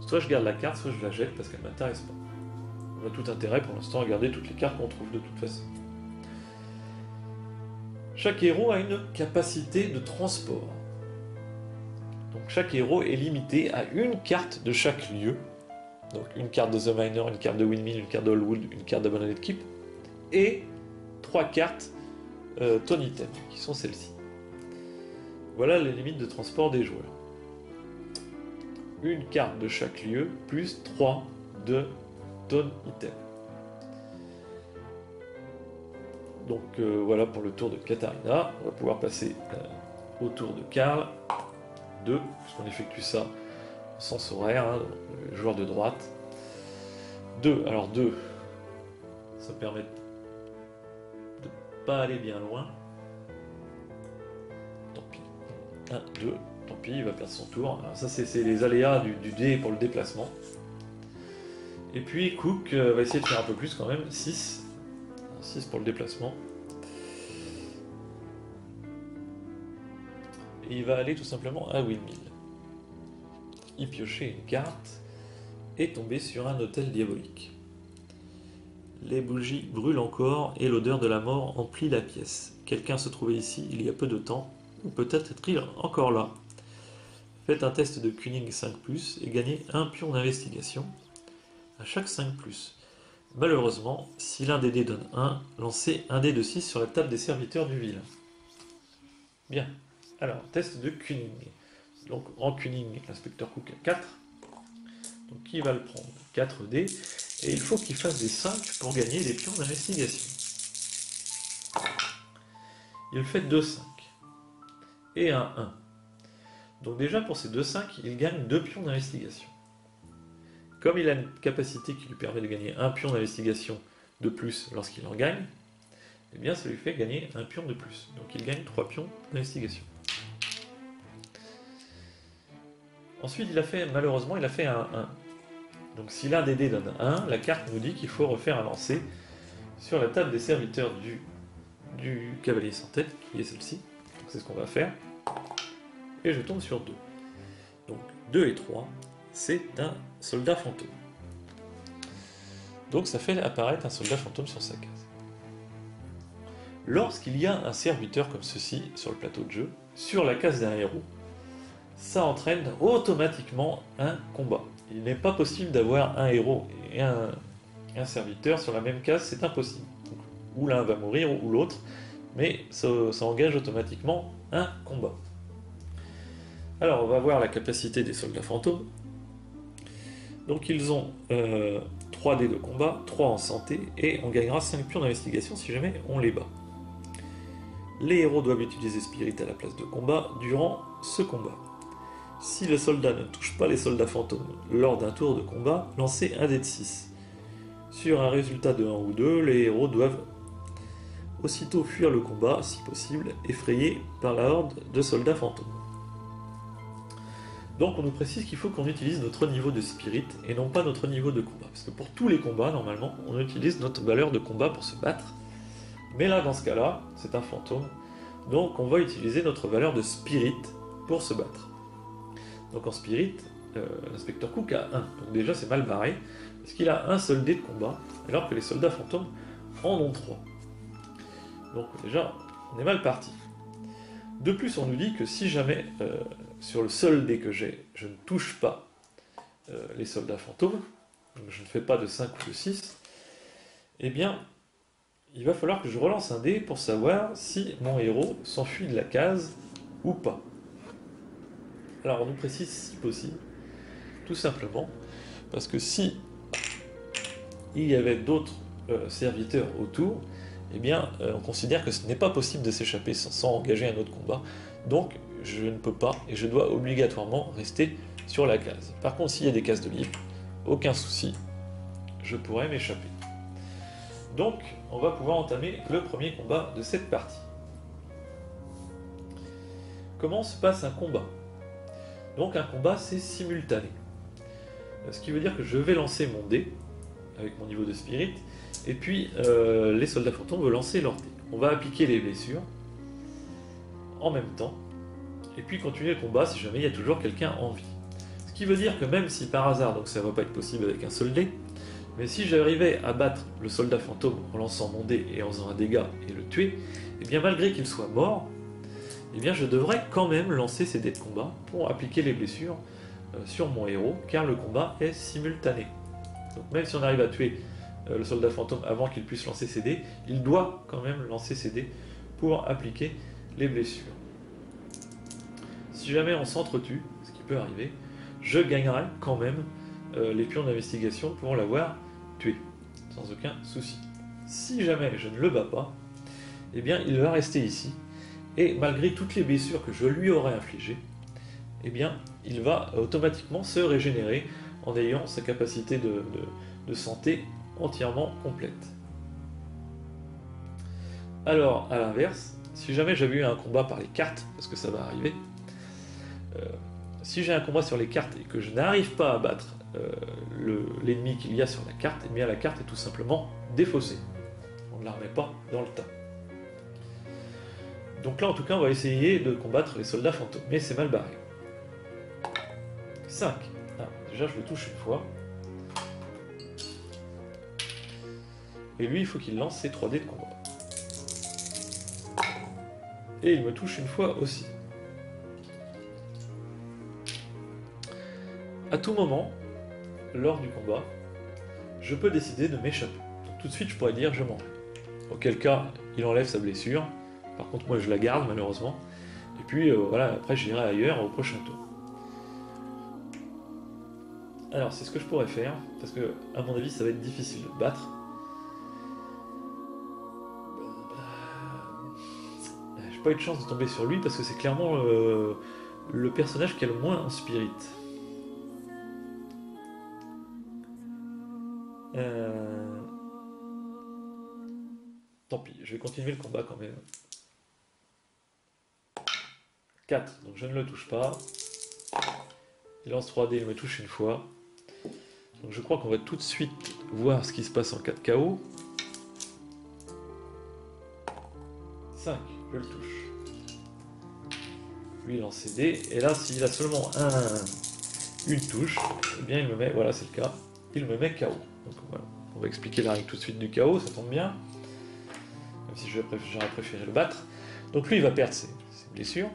Soit je garde la carte, soit je la jette parce qu'elle ne m'intéresse pas. On a tout intérêt pour l'instant à garder toutes les cartes qu'on trouve de toute façon. Chaque héros a une capacité de transport. Donc chaque héros est limité à une carte de chaque lieu Donc une carte de The Miner, une carte de Windmill, une carte de Holwood, une carte d'Abandoned Keep, et 3 cartes Tone Item, qui sont celles-ci. Voilà les limites de transport des joueurs. Une carte de chaque lieu, plus 3 de Tone Item. Donc voilà pour le tour de Katarina. On va pouvoir passer au tour de Karl. 2, puisqu'on effectue ça en sens horaire, hein, le joueur de droite. 2, alors 2, ça permet de pas aller bien loin. Tant pis. 1, 2, tant pis, il va perdre son tour. Alors ça, c'est les aléas du dé pour le déplacement. Et puis Cook va essayer de faire un peu plus quand même. 6. 6 pour le déplacement. Et il va aller tout simplement à Windmill. Y piocher une carte et tomber sur un hôtel diabolique. Les bougies brûlent encore et l'odeur de la mort emplit la pièce. Quelqu'un se trouvait ici il y a peu de temps, ou peut-être est-il encore là. Faites un test de Cunning 5+, et gagnez un pion d'investigation à chaque 5+. Malheureusement, si l'un des dés donne 1, lancez un dé de 6 sur la table des serviteurs du vilain. Bien. Alors, test de Cunning. Donc en Cunning, l'inspecteur Cook a 4. Donc il va le prendre 4 dés. Et il faut qu'il fasse des 5 pour gagner des pions d'investigation. Il fait 2-5. Et un 1. Donc déjà pour ces 2-5, il gagne 2 pions d'investigation. Comme il a une capacité qui lui permet de gagner un pion d'investigation de plus lorsqu'il en gagne, eh bien ça lui fait gagner un pion de plus. Donc il gagne 3 pions d'investigation. Ensuite, malheureusement, il a fait un 1. Donc si l'un des dés donne 1, la carte nous dit qu'il faut refaire un lancer sur la table des serviteurs du cavalier sans tête, qui est celle-ci. Donc c'est ce qu'on va faire. Et je tombe sur 2. Donc 2 et 3, c'est un soldat fantôme. Donc ça fait apparaître un soldat fantôme sur sa case. Lorsqu'il y a un serviteur comme ceci sur le plateau de jeu, sur la case d'un héros, ça entraîne automatiquement un combat. Il n'est pas possible d'avoir un héros et un serviteur sur la même case, c'est impossible. Donc, ou l'un va mourir ou l'autre, mais ça engage automatiquement un combat. Alors on va voir la capacité des soldats fantômes. Donc ils ont 3 dés de combat, 3 en santé, et on gagnera 5 pions d'investigation si jamais on les bat. Les héros doivent utiliser Spirit à la place de combat durant ce combat. Si le soldat ne touche pas les soldats fantômes lors d'un tour de combat, lancez un dé de 6. Sur un résultat de 1 ou 2, les héros doivent aussitôt fuir le combat, si possible, effrayés par la horde de soldats fantômes. Donc on nous précise qu'il faut qu'on utilise notre niveau de spirit et non pas notre niveau de combat. Parce que pour tous les combats, normalement, on utilise notre valeur de combat pour se battre. Mais là, dans ce cas-là, c'est un fantôme. Donc on va utiliser notre valeur de spirit pour se battre. Donc en spirit, l'inspecteur Cook a 1. Donc déjà c'est mal barré, parce qu'il a un seul dé de combat, alors que les soldats fantômes en ont 3. Donc déjà, on est mal parti. De plus, on nous dit que si jamais, sur le seul dé que j'ai, je ne touche pas les soldats fantômes, donc je ne fais pas de 5 ou de 6, eh bien, il va falloir que je relance un dé pour savoir si mon héros s'enfuit de la case ou pas. Alors on nous précise si possible, tout simplement, parce que si il y avait d'autres serviteurs autour, eh bien on considère que ce n'est pas possible de s'échapper sans engager un autre combat, donc je ne peux pas et je dois obligatoirement rester sur la case. Par contre, s'il y a des cases de libre, aucun souci, je pourrais m'échapper. Donc on va pouvoir entamer le premier combat de cette partie. Comment se passe un combat ? Donc un combat, c'est simultané. Ce qui veut dire que je vais lancer mon dé, avec mon niveau de spirit, et puis les soldats fantômes vont lancer leur dé. On va appliquer les blessures, en même temps, et puis continuer le combat si jamais il y a toujours quelqu'un en vie. Ce qui veut dire que même si par hasard, donc ça ne va pas être possible avec un seul dé, mais si j'arrivais à battre le soldat fantôme en lançant mon dé et en faisant un dégât et le tuer, et bien malgré qu'il soit mort, eh bien je devrais quand même lancer ces dés de combat pour appliquer les blessures sur mon héros, car le combat est simultané. Donc même si on arrive à tuer le soldat fantôme avant qu'il puisse lancer ses dés, il doit quand même lancer ses dés pour appliquer les blessures. Si jamais on s'entretue, ce qui peut arriver, je gagnerai quand même les pions d'investigation pour l'avoir tué, sans aucun souci. Si jamais je ne le bats pas, eh bien il va rester ici, et malgré toutes les blessures que je lui aurais infligées, eh bien il va automatiquement se régénérer en ayant sa capacité de santé entièrement complète. Alors, à l'inverse, si jamais j'avais eu un combat par les cartes, parce que ça va arriver, si j'ai un combat sur les cartes et que je n'arrive pas à battre l'ennemi qu'il y a sur la carte, eh bien la carte est tout simplement défaussée. On ne la remet pas dans le tas. Donc là, en tout cas, on va essayer de combattre les soldats fantômes, mais c'est mal barré. 5. Ah, déjà, je le touche une fois. Et lui, il faut qu'il lance ses 3 dés de combat. Et il me touche une fois aussi. À tout moment, lors du combat, je peux décider de m'échapper. Donc tout de suite, je pourrais dire je m'en vais. Auquel cas, il enlève sa blessure. Par contre, moi, je la garde, malheureusement. Et puis, voilà, après, j'irai ailleurs au prochain tour. Alors, c'est ce que je pourrais faire, parce que, à mon avis, ça va être difficile de le battre. J'ai pas eu de chance de tomber sur lui, parce que c'est clairement le personnage qui a le moins en spirit. Tant pis, je vais continuer le combat quand même. 4, donc je ne le touche pas. Il lance 3 dés, il me touche une fois. Donc je crois qu'on va tout de suite voir ce qui se passe en cas de KO. 5, je le touche. Lui il lance ses dés, et là s'il a seulement une touche, eh bien il me met, voilà c'est le cas, il me met KO. Donc voilà, on va expliquer la règle tout de suite du KO, ça tombe bien. Même si j'aurais préféré le battre. Donc lui il va perdre ses blessures,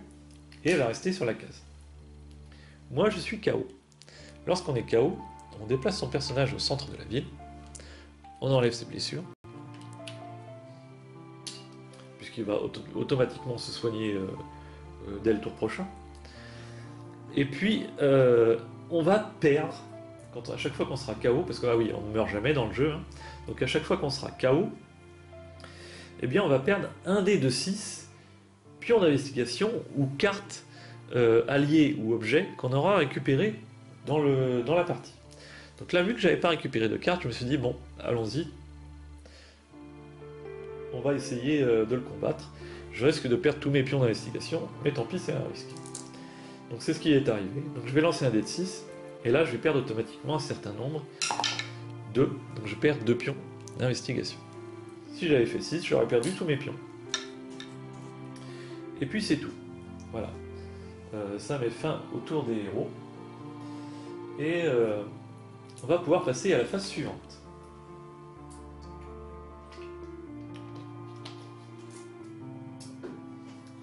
et il va rester sur la case. Moi je suis KO. Lorsqu'on est KO, on déplace son personnage au centre de la ville, on enlève ses blessures, puisqu'il va automatiquement se soigner dès le tour prochain. Et puis on va perdre, à chaque fois qu'on sera KO, parce que ah oui, on ne meurt jamais dans le jeu, hein, donc à chaque fois qu'on sera KO, eh bien on va perdre un dé de 6 pions d'investigation ou cartes alliés ou objets qu'on aura récupérés dans la partie. Donc là, vu que j'avais pas récupéré de cartes, je me suis dit bon, allons-y, on va essayer de le combattre. Je risque de perdre tous mes pions d'investigation, mais tant pis, c'est un risque. Donc c'est ce qui est arrivé. Donc je vais lancer un dé de 6, et là je vais perdre automatiquement un certain nombre, 2, donc je perds 2 pions d'investigation. Si j'avais fait 6, j'aurais perdu tous mes pions. Et puis c'est tout. Voilà. Ça met fin au tour des héros. Et on va pouvoir passer à la phase suivante.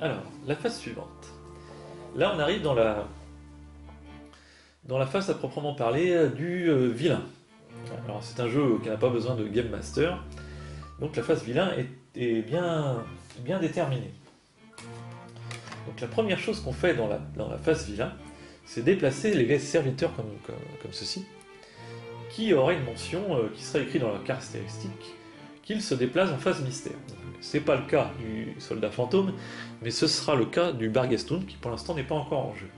Alors, la phase suivante. Là, on arrive dans la phase à proprement parler du vilain. Alors, c'est un jeu qui n'a pas besoin de Game Master. Donc la phase vilain est bien déterminée. Donc la première chose qu'on fait dans la phase vilain, c'est déplacer les serviteurs comme ceci, qui aura une mention qui sera écrite dans la caractéristique qu'ils se déplacent en phase mystère. C'est pas le cas du soldat fantôme, mais ce sera le cas du Barghestun, qui pour l'instant n'est pas encore en jeu.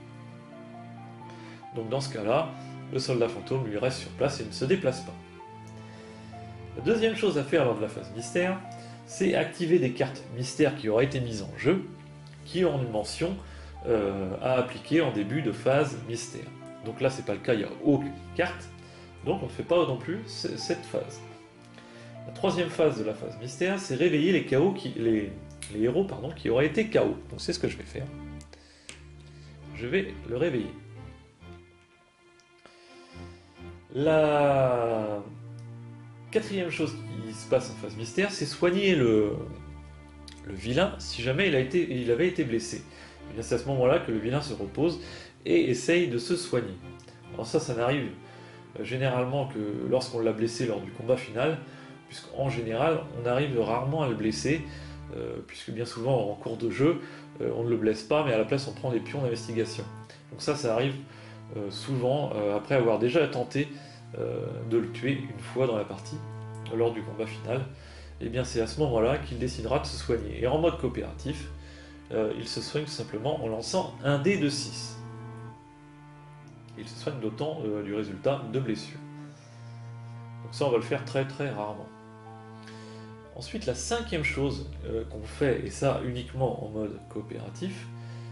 Donc dans ce cas-là, le soldat fantôme lui reste sur place et ne se déplace pas. La deuxième chose à faire lors de la phase mystère, c'est activer des cartes mystères qui auraient été mises en jeu, qui ont une mention à appliquer en début de phase mystère. Donc là, c'est pas le cas, il n'y a aucune carte, donc on ne fait pas non plus cette phase. La troisième phase de la phase mystère, c'est réveiller les héros qui auraient été KO. Donc c'est ce que je vais faire. Je vais le réveiller. La quatrième chose qui se passe en phase mystère, c'est soigner le vilain si jamais il avait été blessé. C'est à ce moment-là que le vilain se repose et essaye de se soigner. Alors ça n'arrive généralement que lorsqu'on l'a blessé lors du combat final, puisqu'en général on arrive rarement à le blesser, puisque bien souvent en cours de jeu on ne le blesse pas, mais à la place on prend des pions d'investigation. Donc ça arrive souvent après avoir déjà tenté de le tuer une fois dans la partie, lors du combat final. Et bien c'est à ce moment-là qu'il décidera de se soigner. Et en mode coopératif, il se soigne tout simplement en lançant un dé de 6. Il se soigne d'autant du résultat de blessure. Donc ça on va le faire très très rarement. Ensuite, la cinquième chose qu'on fait, et ça uniquement en mode coopératif,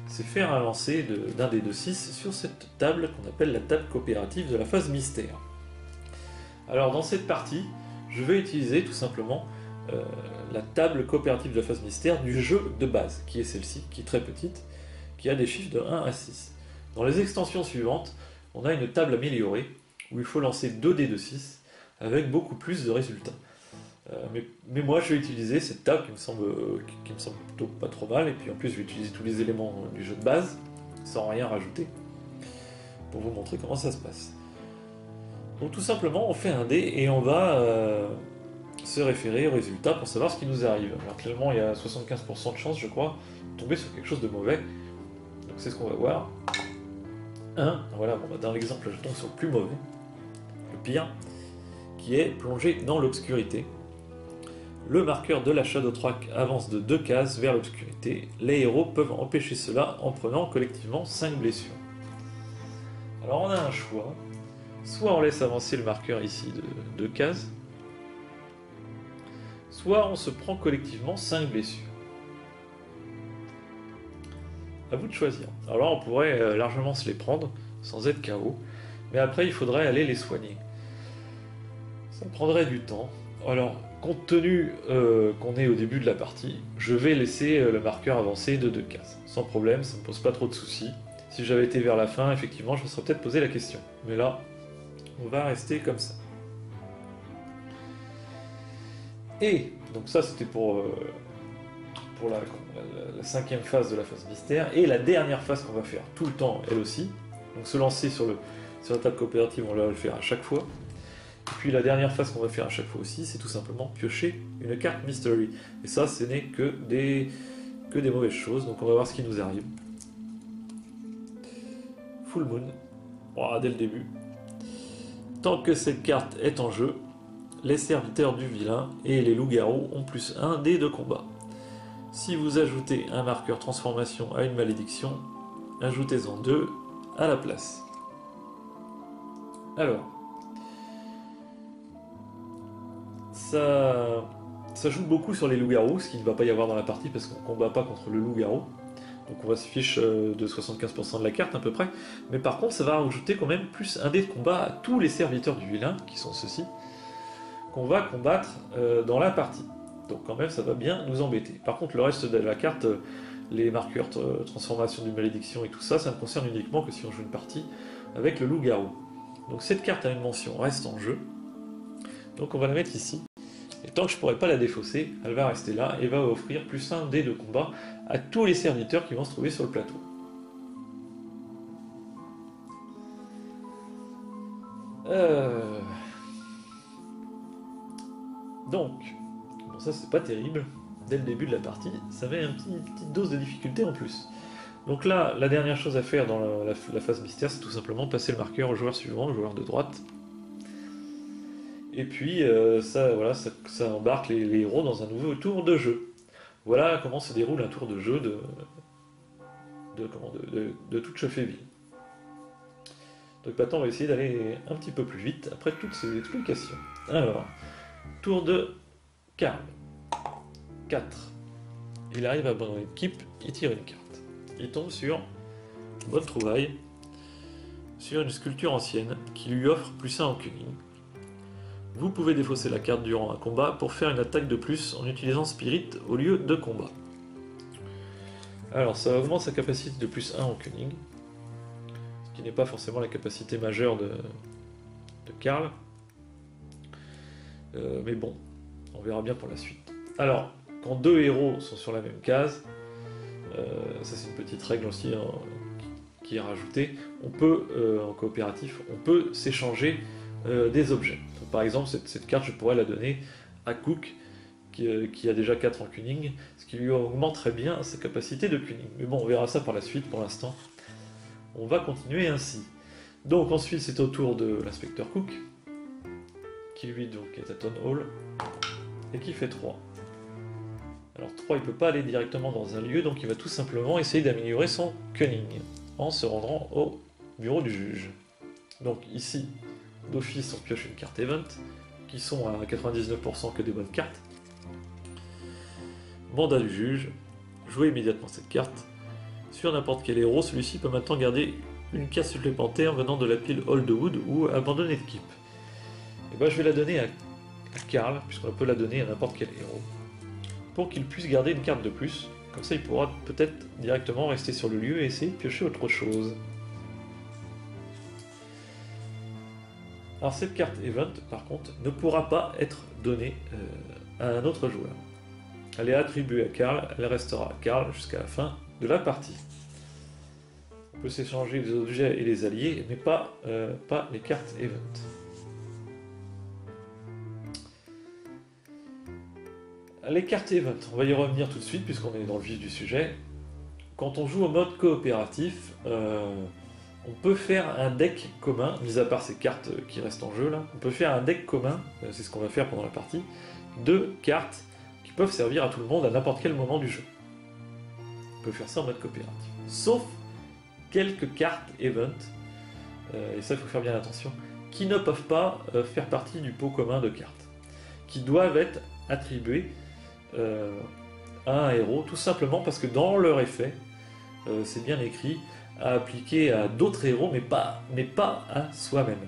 c'est faire un lancer d'un dé de 6 sur cette table qu'on appelle la table coopérative de la phase mystère. Alors dans cette partie, je vais utiliser tout simplement la table coopérative de la phase mystère du jeu de base, qui est celle-ci, qui est très petite, qui a des chiffres de 1 à 6. Dans les extensions suivantes, on a une table améliorée, où il faut lancer 2 dés de 6, avec beaucoup plus de résultats. Mais moi je vais utiliser cette table qui me semble plutôt pas trop mal, et puis en plus je vais utiliser tous les éléments du jeu de base, sans rien rajouter, pour vous montrer comment ça se passe. Donc tout simplement on fait un dé et on va se référer au résultat pour savoir ce qui nous arrive. Alors clairement il y a 75% de chance je crois de tomber sur quelque chose de mauvais, donc c'est ce qu'on va voir. 1, voilà, bon, dans l'exemple je tombe sur le plus mauvais, le pire, qui est plongé dans l'obscurité. Le marqueur de la Shadow Track avance de 2 cases vers l'obscurité. Les héros peuvent empêcher cela en prenant collectivement 5 blessures. Alors on a un choix. Soit on laisse avancer le marqueur ici de 2 cases, soit on se prend collectivement 5 blessures. À vous de choisir. Alors là on pourrait largement se les prendre sans être KO, mais après il faudrait aller les soigner. Ça prendrait du temps. Alors, compte tenu qu'on est au début de la partie, je vais laisser le marqueur avancer de 2 cases. Sans problème, ça ne me pose pas trop de soucis. Si j'avais été vers la fin, effectivement, je me serais peut-être posé la question. Mais là, on va rester comme ça. Et, donc ça c'était pour la cinquième phase de la phase mystère. Et la dernière phase qu'on va faire tout le temps, elle aussi. Donc se lancer sur la table coopérative, on va le faire à chaque fois. Et puis la dernière phase qu'on va faire à chaque fois aussi, c'est tout simplement piocher une carte Mystery. Et ça, ce n'est que des mauvaises choses, donc on va voir ce qui nous arrive. Full Moon, voilà, dès le début. Tant que cette carte est en jeu, les serviteurs du vilain et les loups-garous ont +1 dés de combat. Si vous ajoutez un marqueur transformation à une malédiction, ajoutez-en 2 à la place. Alors, ça joue beaucoup sur les loups-garous, ce qui ne va pas y avoir dans la partie parce qu'on ne combat pas contre le loup-garou. Donc on va se fiche de 75% de la carte à peu près. Mais par contre ça va rajouter quand même +1 dé de combat à tous les serviteurs du vilain, qui sont ceux-ci, qu'on va combattre dans la partie. Donc quand même ça va bien nous embêter. Par contre le reste de la carte, les marqueurs transformation d'une malédiction et tout ça, ça ne concerne uniquement que si on joue une partie avec le loup-garou. Donc cette carte a une mention reste en jeu. Donc on va la mettre ici. Et tant que je ne pourrai pas la défausser, elle va rester là et va offrir +1 dé de combat à tous les serviteurs qui vont se trouver sur le plateau. Donc, bon ça c'est pas terrible, dès le début de la partie, ça met une petite dose de difficulté en plus. Donc là, la dernière chose à faire dans la phase mystère, c'est tout simplement passer le marqueur au joueur suivant, au joueur de droite. Et puis ça embarque les héros dans un nouveau tour de jeu. Voilà comment se déroule un tour de jeu de toute Cheféville. Donc maintenant on va essayer d'aller un petit peu plus vite après toutes ces explications. Alors, tour de Karl. 4. Il arrive à bonne équipe, il tire une carte. Il tombe sur bonne trouvaille, sur une sculpture ancienne qui lui offre +1 en cunning. Vous pouvez défausser la carte durant un combat pour faire une attaque de plus en utilisant Spirit au lieu de combat. Alors ça augmente sa capacité de +1 en cunning, ce qui n'est pas forcément la capacité majeure de Karl. Mais bon, on verra bien pour la suite. Alors, quand 2 héros sont sur la même case, ça c'est une petite règle aussi qui est rajoutée, on peut, en coopératif, on peut s'échanger des objets. Donc, par exemple, cette carte, je pourrais la donner à Cook, qui a déjà 4 en cunning, ce qui lui augmenterait bien sa capacité de cunning. Mais bon, on verra ça par la suite. Pour l'instant, on va continuer ainsi. Donc ensuite, c'est au tour de l'inspecteur Cook, qui lui donc est à Town Hall, et qui fait 3. Alors 3, il ne peut pas aller directement dans un lieu, donc il va tout simplement essayer d'améliorer son cunning, en se rendant au bureau du juge. Donc ici, d'office, on pioche une carte event, qui sont à 99% que des bonnes cartes. Mandat du juge, jouez immédiatement cette carte. Sur n'importe quel héros, celui-ci peut maintenant garder une carte supplémentaire venant de la pile Holdwood ou abandonner l'équipe. Et ben, je vais la donner à Karl, puisqu'on peut la donner à n'importe quel héros, pour qu'il puisse garder une carte de plus. Comme ça, il pourra peut-être directement rester sur le lieu et essayer de piocher autre chose. Alors cette carte Event, par contre, ne pourra pas être donnée à un autre joueur. Elle est attribuée à Karl, elle restera à Karl jusqu'à la fin de la partie. On peut s'échanger les objets et les alliés, mais pas les cartes Event. Les cartes Event, on va y revenir tout de suite puisqu'on est dans le vif du sujet. Quand on joue au mode coopératif, on peut faire un deck commun, mis à part ces cartes qui restent en jeu là, on peut faire un deck commun, c'est ce qu'on va faire pendant la partie, de cartes qui peuvent servir à tout le monde à n'importe quel moment du jeu. On peut faire ça en mode coopératif. Sauf quelques cartes Event, et ça il faut faire bien attention, qui ne peuvent pas faire partie du pot commun de cartes, qui doivent être attribuées à un héros, tout simplement parce que dans leur effet, c'est bien écrit, à appliquer à d'autres héros, mais pas à soi-même.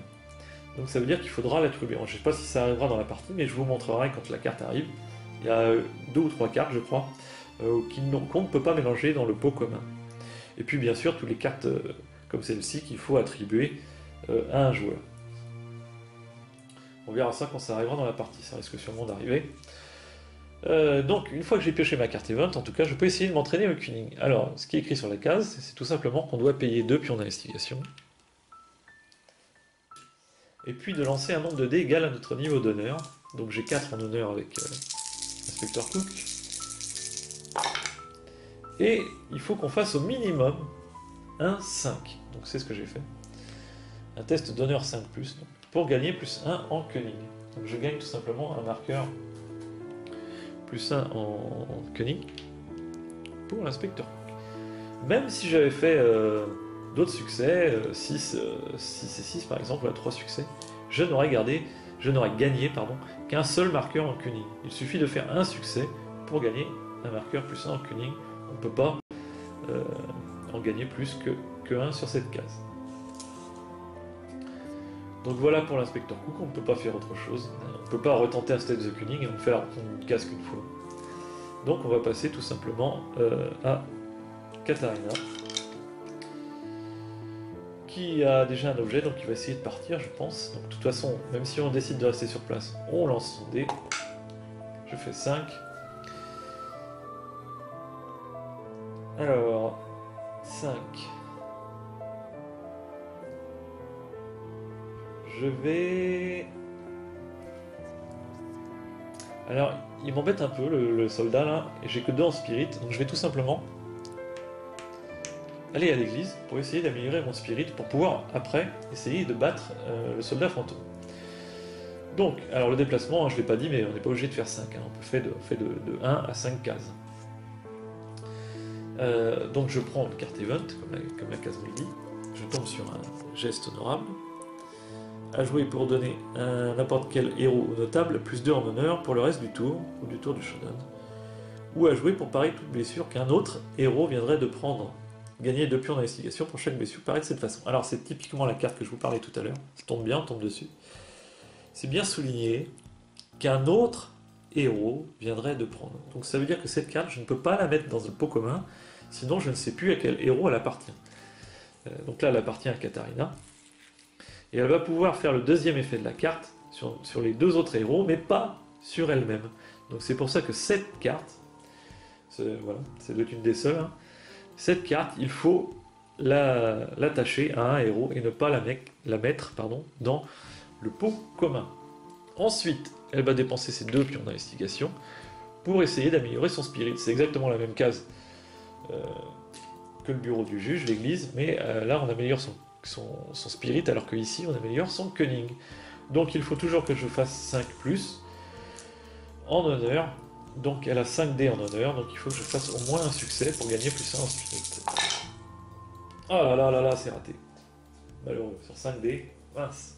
Donc ça veut dire qu'il faudra l'attribuer. Je ne sais pas si ça arrivera dans la partie, mais je vous montrerai quand la carte arrive. Il y a 2 ou 3 cartes, je crois, qu'on ne peut pas mélanger dans le pot commun. Et puis bien sûr, toutes les cartes comme celle-ci qu'il faut attribuer à un joueur. On verra ça quand ça arrivera dans la partie, ça risque sûrement d'arriver. Donc, une fois que j'ai pioché ma carte Event, en tout cas, je peux essayer de m'entraîner au cunning. Alors, ce qui est écrit sur la case, c'est tout simplement qu'on doit payer 2 pions d'investigation. Et puis de lancer un nombre de dés égal à notre niveau d'honneur. Donc j'ai 4 en honneur avec l'inspecteur Cook. Et il faut qu'on fasse au minimum un 5. Donc c'est ce que j'ai fait. Un test d'honneur 5+, pour gagner plus 1 en cunning. Donc je gagne tout simplement un marqueur plus 1 en cunning pour l'inspecteur. Même si j'avais fait d'autres succès, 6 et 6 par exemple, ou à 3 succès, je n'aurais gagné qu'un seul marqueur en cunning. Il suffit de faire un succès pour gagner un marqueur plus 1 en cunning. On ne peut pas en gagner plus que 1 sur cette case. Donc voilà pour l'inspecteur Cook, on ne peut pas faire autre chose. On ne peut pas retenter un stage de cunning et on fait une case qu'une fois. Donc on va passer tout simplement à Katharina, qui a déjà un objet, donc il va essayer de partir, je pense. Donc de toute façon, même si on décide de rester sur place, on lance son dé. Je fais 5. Alors, 5. Je vais... Alors, il m'embête un peu, le soldat, là, et j'ai que 2 en spirit, donc je vais tout simplement aller à l'église pour essayer d'améliorer mon spirit, pour pouvoir, après, essayer de battre le soldat fantôme. Donc, alors le déplacement, je ne l'ai pas dit, mais on n'est pas obligé de faire 5, hein, on peut faire de 1 à 5 cases. Donc je prends une carte event, comme la case me le dit, je tombe sur un geste honorable, à jouer pour donner à n'importe quel héros notable plus 2 en honneur pour le reste du tour, ou du tour du showdown, ou à jouer pour parer toute blessure qu'un autre héros viendrait de prendre. Gagner 2 pions d'investigation pour chaque blessure, pareil de cette façon. Alors c'est typiquement la carte que je vous parlais tout à l'heure, ça tombe bien, on tombe dessus. C'est bien souligné qu'un autre héros viendrait de prendre. Donc ça veut dire que cette carte, je ne peux pas la mettre dans le pot commun, sinon je ne sais plus à quel héros elle appartient. Donc là, elle appartient à Katharina. Et elle va pouvoir faire le deuxième effet de la carte sur les 2 autres héros, mais pas sur elle-même. Donc c'est pour ça que cette carte, voilà, c'est une des seules, hein, cette carte, il faut l'attacher à un héros et ne pas la mettre dans le pot commun. Ensuite, elle va dépenser ses 2 pions d'investigation pour essayer d'améliorer son spirit. C'est exactement la même case que le bureau du juge, l'église, mais là on améliore son spirit, alors qu'ici on améliore son cunning. Donc il faut toujours que je fasse 5 plus en honneur. Donc elle a 5 dés en honneur, donc il faut que je fasse au moins un succès pour gagner plus 1 en spirit. Oh là là là là, c'est raté. Malheureux, sur 5 dés, mince.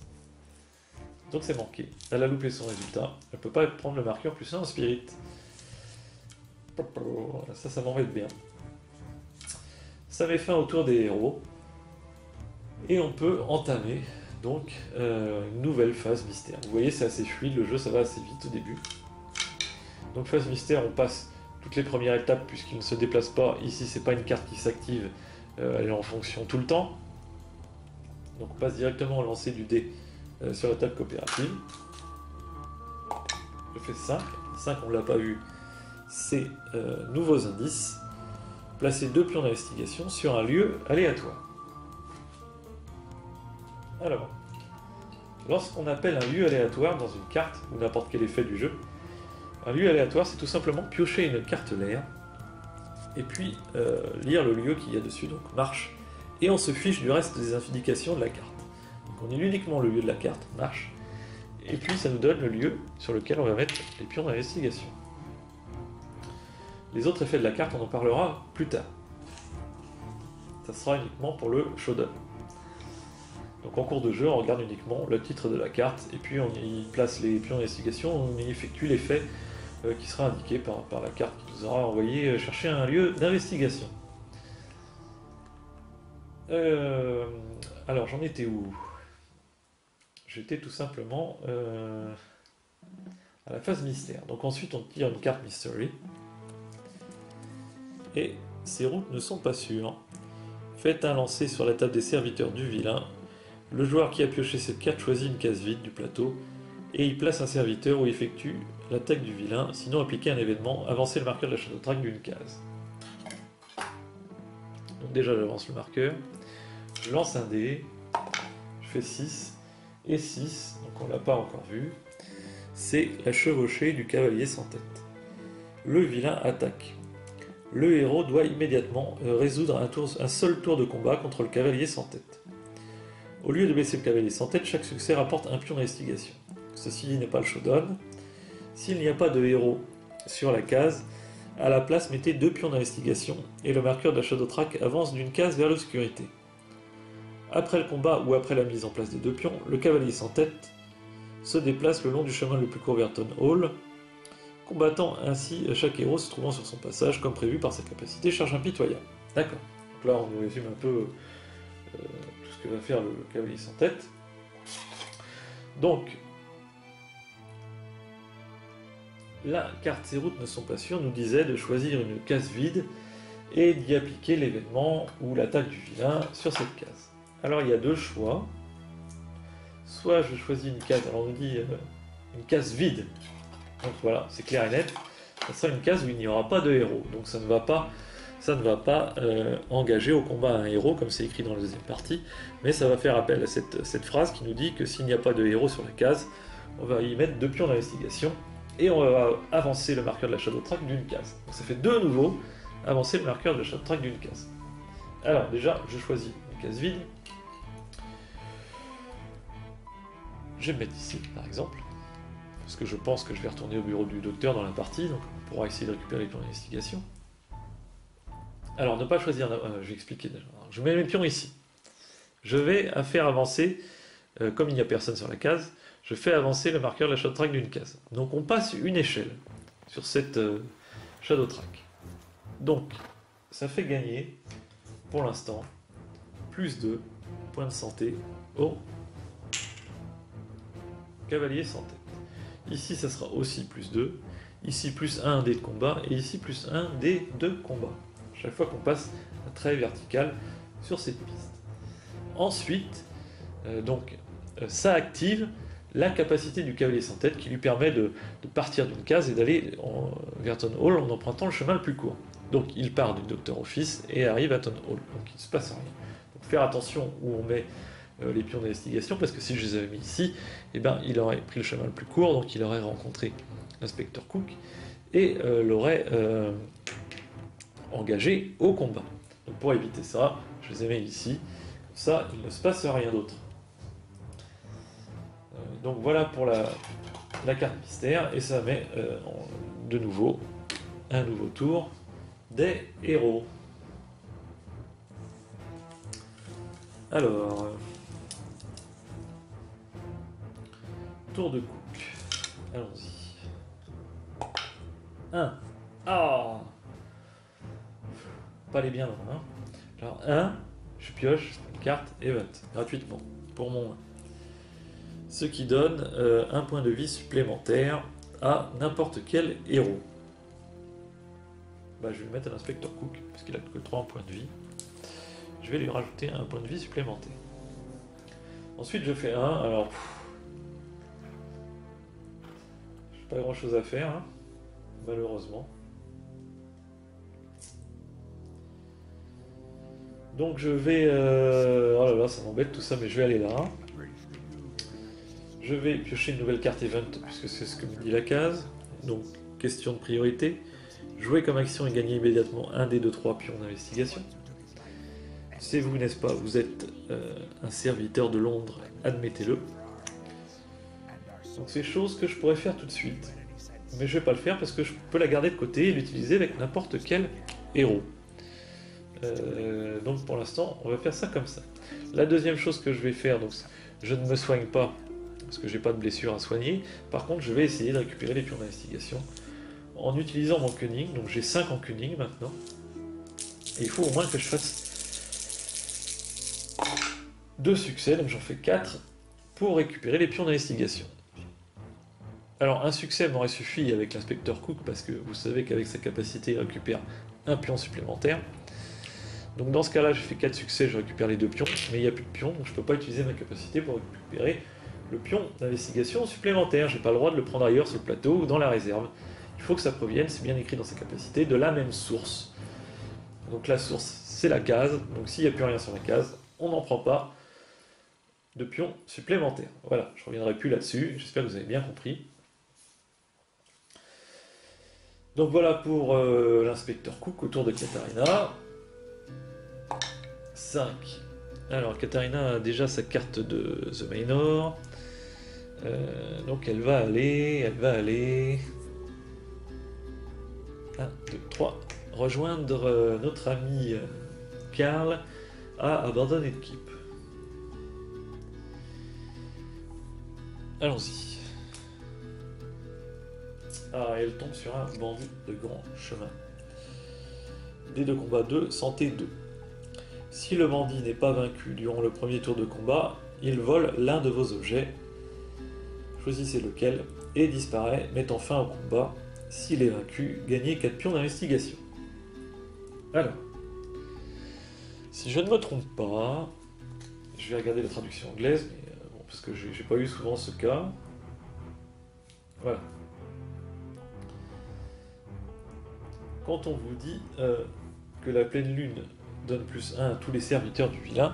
Donc c'est manqué. Elle a loupé son résultat. Elle ne peut pas prendre le marqueur plus 1 en spirit. Ça m'embête bien. Ça met fin au tour des héros. Et on peut entamer donc une nouvelle phase mystère. Vous voyez, c'est assez fluide, le jeu, ça va assez vite au début. Donc phase mystère, on passe toutes les premières étapes puisqu'il ne se déplace pas. Ici, c'est pas une carte qui s'active, elle est en fonction tout le temps. Donc on passe directement au lancer du dé sur la table coopérative. Je fais 5. 5, on ne l'a pas vu. C'est nouveaux indices. Placer 2 pions d'investigation sur un lieu aléatoire. Alors, lorsqu'on appelle un lieu aléatoire dans une carte ou n'importe quel effet du jeu, un lieu aléatoire, c'est tout simplement piocher une carte lair et puis lire le lieu qu'il y a dessus, donc marche, et on se fiche du reste des indications de la carte. Donc on lit uniquement le lieu de la carte, marche, et puis ça nous donne le lieu sur lequel on va mettre les pions d'investigation. Les autres effets de la carte, on en parlera plus tard. Ça sera uniquement pour le showdown. Donc en cours de jeu, on regarde uniquement le titre de la carte, et puis on y place les pions d'investigation, on y effectue l'effet qui sera indiqué par la carte qui nous aura envoyé chercher un lieu d'investigation. Alors j'en étais où? J'étais tout simplement à la phase mystère. Donc ensuite on tire une carte mystery. Et ces routes ne sont pas sûres. Faites un lancer sur la table des serviteurs du vilain. Le joueur qui a pioché cette carte choisit une case vide du plateau et il place un serviteur où il effectue l'attaque du vilain. Sinon, appliquez un événement, avancez le marqueur de la Shadow Track d'une case. Donc déjà, j'avance le marqueur. Je lance un dé. Je fais 6 et 6. Donc on ne l'a pas encore vu. C'est la chevauchée du cavalier sans tête. Le vilain attaque. Le héros doit immédiatement résoudre un seul tour de combat contre le cavalier sans tête. Au lieu de blesser le cavalier sans tête, chaque succès rapporte un pion d'investigation. Ceci n'est pas le showdown. S'il n'y a pas de héros sur la case, à la place mettez 2 pions d'investigation et le marqueur de la Shadow Track avance d'une case vers l'obscurité. Après le combat ou après la mise en place des 2 pions, le cavalier sans tête se déplace le long du chemin le plus court vers Town Hall, combattant ainsi chaque héros se trouvant sur son passage comme prévu par sa capacité charge impitoyable. D'accord. Donc là on nous résume un peu tout ce que va faire le cavalier sans tête. Donc, la carte Ces routes ne sont pas sûres nous disait de choisir une case vide et d'y appliquer l'événement ou l'attaque du vilain sur cette case. Alors il y a 2 choix. Soit je choisis une case, alors on nous dit une case vide. Donc voilà, c'est clair et net. Ça sera une case où il n'y aura pas de héros. Donc ça ne va pas engager au combat un héros, comme c'est écrit dans la deuxième partie, mais ça va faire appel à cette phrase qui nous dit que s'il n'y a pas de héros sur la case, on va y mettre 2 pions d'investigation, et on va avancer le marqueur de la Shadow Track d'une case. Donc ça fait de nouveau avancer le marqueur de la Shadow Track d'une case. Alors déjà, je choisis une case vide. Je vais me mettre ici, par exemple, parce que je pense que je vais retourner au bureau du docteur dans la partie, donc on pourra essayer de récupérer les pions d'investigation. Alors, ne pas choisir... je vais expliquer déjà. Alors, je mets mes pions ici. Je vais faire avancer, comme il n'y a personne sur la case, je fais avancer le marqueur de la Shadow Track d'une case. Donc on passe une échelle sur cette Shadow Track. Donc, ça fait gagner, pour l'instant, plus 2 points de santé au cavalier sans tête. Ici, ça sera aussi plus 2. Ici, plus 1 dé de combat. Et ici, plus 1 dé de combat. Chaque fois qu'on passe un trait vertical sur cette piste. Ensuite, ça active la capacité du cavalier sans tête qui lui permet de partir d'une case et d'aller vers Town Hall en empruntant le chemin le plus court. Donc il part du Docteur Office et arrive à Town Hall. Donc il ne se passe rien. Donc faire attention où on met les pions d'investigation, parce que si je les avais mis ici, eh ben, il aurait pris le chemin le plus court, donc il aurait rencontré l'inspecteur Cook, et l'aurait engagé au combat. Donc pour éviter ça, je les ai mis ici, comme ça il ne se passe rien d'autre. Donc voilà pour la carte mystère, et ça met de nouveau un nouveau tour des héros. Alors, tour de Cook, allons-y. 1. Ah, pas les bien loin. Hein. Alors 1, je pioche une carte Event, gratuitement, pour mon 1. Ce qui donne un point de vie supplémentaire à n'importe quel héros. Bah, je vais le mettre à l'inspecteur Cook, parce qu'il a que 3 points de vie. Je vais lui rajouter un point de vie supplémentaire. Ensuite, je fais 1. Alors, j'ai pas grand chose à faire, hein, malheureusement. Donc, je vais. Oh là là, ça m'embête tout ça, mais je vais aller là. Je vais piocher une nouvelle carte Event, puisque c'est ce que me dit la case. Donc, question de priorité. Jouer comme action et gagner immédiatement un des 2-3 pions d'investigation. C'est vous, n'est-ce pas? Vous êtes un serviteur de Londres, admettez-le. Donc c'est chose que je pourrais faire tout de suite. Mais je vais pas le faire parce que je peux la garder de côté et l'utiliser avec n'importe quel héros. Donc pour l'instant, on va faire ça comme ça. La deuxième chose que je vais faire, donc je ne me soigne pas parce que j'ai pas de blessure à soigner. Par contre, je vais essayer de récupérer les pions d'investigation en utilisant mon cunning. Donc j'ai 5 en cunning maintenant. Et il faut au moins que je fasse 2 succès, donc j'en fais 4 pour récupérer les pions d'investigation. Alors un succès m'aurait suffi avec l'inspecteur Cook, parce que vous savez qu'avec sa capacité, il récupère un pion supplémentaire. Donc dans ce cas-là, j'ai fait 4 succès, je récupère les 2 pions, mais il n'y a plus de pions, donc je ne peux pas utiliser ma capacité pour récupérer le pion d'investigation supplémentaire. Je n'ai pas le droit de le prendre ailleurs sur le plateau ou dans la réserve. Il faut que ça provienne, c'est bien écrit dans sa capacité, de la même source. Donc la source, c'est la case, donc s'il n'y a plus rien sur la case, on n'en prend pas de pions supplémentaires. Voilà, je ne reviendrai plus là-dessus, j'espère que vous avez bien compris. Donc voilà pour l'inspecteur Cook autour de Katarina. 5. Alors Katarina a déjà sa carte de The Manor. Donc elle va aller... 1, 2, 3. Rejoindre notre ami Karl à Abandoned Keep. Allons-y. Ah, elle tombe sur un bandit de grand chemin. Dés de combat 2, santé 2. Si le bandit n'est pas vaincu durant le premier tour de combat, il vole l'un de vos objets. Choisissez lequel et disparaît, mettant fin au combat. S'il est vaincu, gagnez 4 pions d'investigation. Alors, si je ne me trompe pas, je vais regarder la traduction anglaise, mais bon, parce que j'ai pas eu souvent ce cas. Voilà. Quand on vous dit que la pleine lune donne +1 à tous les serviteurs du vilain,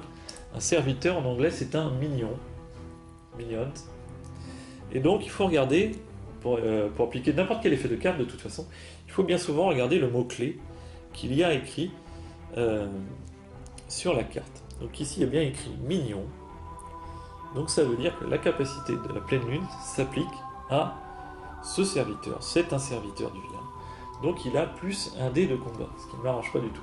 un serviteur en anglais c'est un minion. Minion. Et donc il faut regarder, pour appliquer n'importe quel effet de carte de toute façon, il faut bien souvent regarder le mot-clé qu'il y a écrit sur la carte. Donc ici il y a bien écrit mignon. Donc ça veut dire que la capacité de la pleine lune s'applique à ce serviteur. C'est un serviteur du vilain. Donc il a plus un dé de combat, ce qui ne m'arrange pas du tout.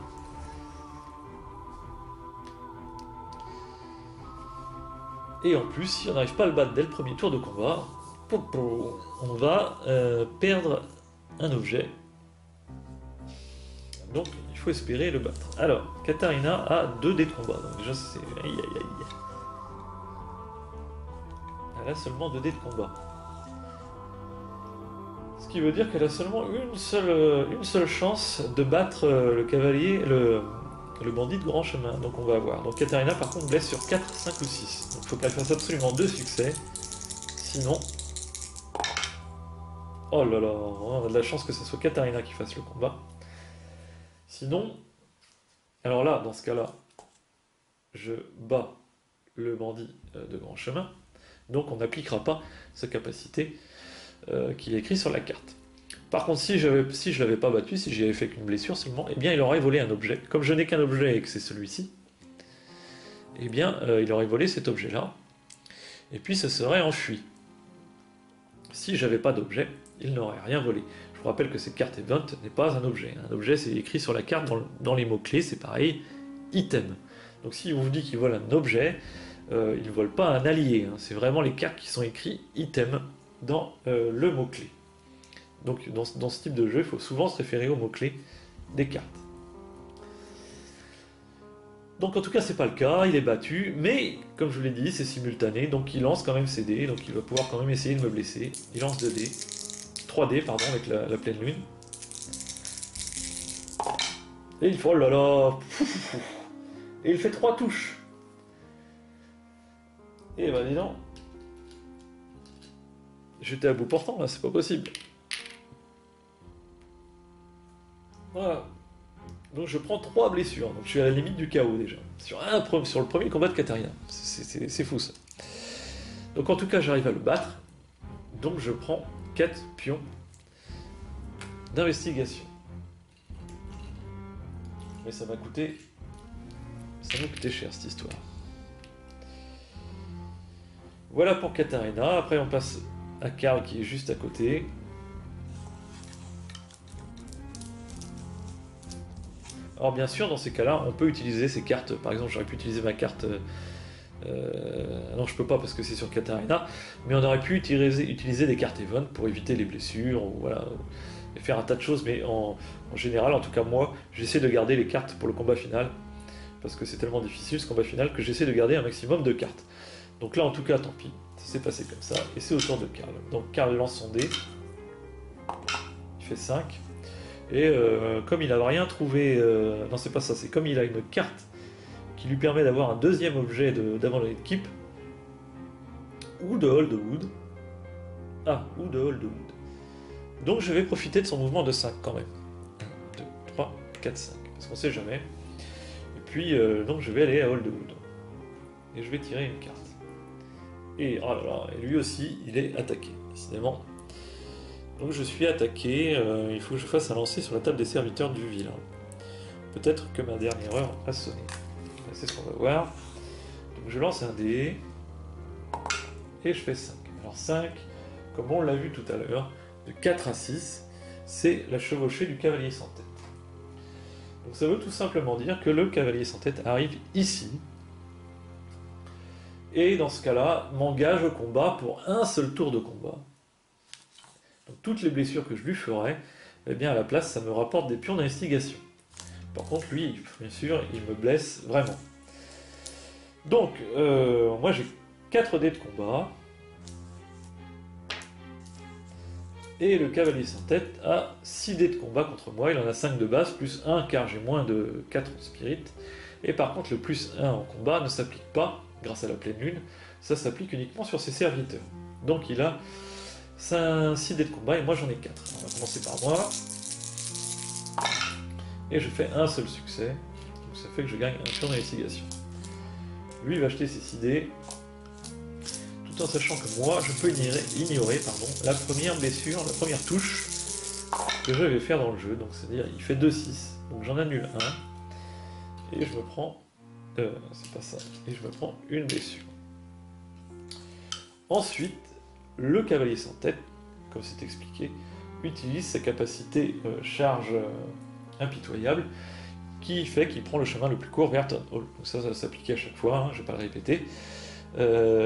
Et en plus, si on n'arrive pas à le battre dès le premier tour de combat, on va perdre un objet. Donc il faut espérer le battre. Alors, Katarina a 2 dés de combat, donc déjà c'est... Aïe aïe aïe. Elle a seulement 2 dés de combat. Ce qui veut dire qu'elle a seulement une seule chance de battre le cavalier, le bandit de grand chemin. Donc on va voir. Donc Katarina par contre blesse sur 4, 5 ou 6. Donc il faut qu'elle fasse absolument 2 succès. Sinon... Oh là là, on a de la chance que ce soit Katarina qui fasse le combat. Sinon... Alors là, dans ce cas-là, je bats le bandit de grand chemin, donc on n'appliquera pas sa capacité qu'il est écrit sur la carte. Par contre, si je l'avais pas battu, si j'y avais fait qu'une blessure seulement, eh bien il aurait volé un objet. Comme je n'ai qu'un objet et que c'est celui-ci, eh bien il aurait volé cet objet-là, et puis se serait enfui. Si j'avais pas d'objet, il n'aurait rien volé. Je vous rappelle que cette carte event n'est pas un objet. Un objet, c'est écrit sur la carte dans les mots-clés, c'est pareil, item. Donc si on vous dit qu'il vole un objet, il ne vole pas un allié. Hein. C'est vraiment les cartes qui sont écrites item dans le mot-clé. Donc dans ce type de jeu, il faut souvent se référer aux mots-clés des cartes. Donc en tout cas, c'est pas le cas, il est battu, mais comme je vous l'ai dit, c'est simultané, donc il lance quand même ses dés, donc il va pouvoir quand même essayer de me blesser. Il lance 2 dés, 3 dés, pardon, avec la pleine lune. Et il fait, oh là là, et il fait 3 touches. Et ben dis donc, j'étais à bout portant là, c'est pas possible. Voilà. Donc je prends 3 blessures, donc je suis à la limite du chaos déjà. Sur le premier combat de Katarina. C'est fou ça. Donc en tout cas j'arrive à le battre. Donc je prends 4 pions d'investigation. Mais ça m'a coûté cher cette histoire. Voilà pour Katarina. Après on passe à Karl qui est juste à côté. Alors bien sûr, dans ces cas-là, on peut utiliser ces cartes. Par exemple, j'aurais pu utiliser ma carte... non, je peux pas parce que c'est sur Katarina. Mais on aurait pu utiliser des cartes event pour éviter les blessures, ou voilà, et faire un tas de choses. Mais en général, en tout cas moi, j'essaie de garder les cartes pour le combat final. Parce que c'est tellement difficile ce combat final que j'essaie de garder un maximum de cartes. Donc là, en tout cas, tant pis. Ça s'est passé comme ça. Et c'est au tour de Karl. Donc Karl lance son dé. Il fait 5. Et comme il n'a rien trouvé... non, c'est pas ça, c'est comme il a une carte qui lui permet d'avoir un deuxième objet d'avant l'équipe, ou de Hold Wood. Ah, ou de Hold Wood. Donc je vais profiter de son mouvement de 5 quand même. 1, 2, 3, 4, 5. Parce qu'on sait jamais. Et puis, donc je vais aller à Hold Wood. Et je vais tirer une carte. Et, oh là là, et lui aussi, il est attaqué, décidément. Donc je suis attaqué, il faut que je fasse un lancer sur la table des serviteurs du vilain. Peut-être que ma dernière heure a sonné. C'est ce qu'on va voir. Donc je lance un dé, et je fais 5. Alors 5, comme on l'a vu tout à l'heure, de 4 à 6, c'est la chevauchée du cavalier sans tête. Donc ça veut tout simplement dire que le cavalier sans tête arrive ici, et dans ce cas-là, m'engage au combat pour un seul tour de combat. Donc toutes les blessures que je lui ferai, eh bien à la place, ça me rapporte des pions d'investigation. Par contre, lui, bien sûr, il me blesse vraiment. Donc, moi j'ai 4 dés de combat. Et le cavalier sans tête a 6 dés de combat contre moi. Il en a 5 de base, plus 1 car j'ai moins de 4 en spirit. Et par contre, le plus 1 en combat ne s'applique pas, grâce à la pleine lune. Ça s'applique uniquement sur ses serviteurs. Donc il a 6 dés de combat et moi j'en ai 4. On va commencer par moi. Et je fais un seul succès. Donc ça fait que je gagne un pion d'investigation. Lui il va acheter ses 6 dés. Tout en sachant que moi je peux ignorer la première blessure, la première touche que je vais faire dans le jeu. Donc c'est-à-dire il fait 2-6. Donc j'en annule 1. Et je me prends... c'est pas ça. Et je me prends une blessure. Ensuite, le cavalier sans tête, comme c'est expliqué, utilise sa capacité charge impitoyable qui fait qu'il prend le chemin le plus court vers Town Hall. Donc ça s'applique à chaque fois, hein, je ne vais pas le répéter.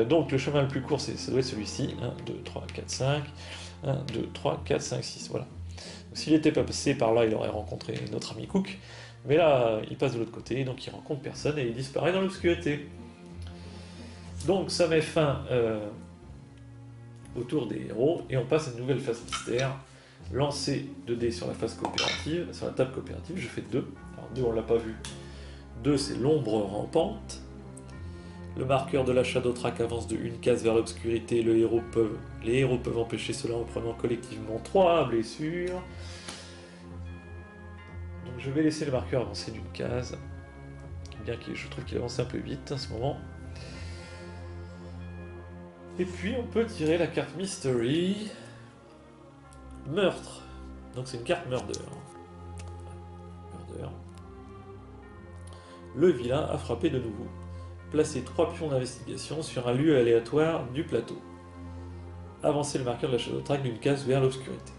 Donc le chemin le plus court, ça doit être celui-ci. 1, 2, 3, 4, 5. 1, 2, 3, 4, 5, 6. Voilà. S'il n'était pas passé par là, il aurait rencontré notre ami Cook. Mais là, il passe de l'autre côté, donc il rencontre personne et il disparaît dans l'obscurité. Donc ça met fin au tour des héros, et on passe à une nouvelle phase mystère. Lancer 2 dés sur la phase coopérative, sur la table coopérative, je fais 2. Alors 2 on l'a pas vu. 2 c'est l'ombre rampante. Le marqueur de la Shadow Track avance de 1 case vers l'obscurité, les héros peuvent empêcher cela en prenant collectivement 3 blessures. Donc je vais laisser le marqueur avancer d'une case, bien que je trouve qu'il avance un peu vite en ce moment. Et puis on peut tirer la carte Mystery. Meurtre. Donc c'est une carte Murder. Murder. Le vilain a frappé de nouveau. Placez 3 pions d'investigation sur un lieu aléatoire du plateau. Avancez le marqueur de la Shadow Track d'une case vers l'obscurité.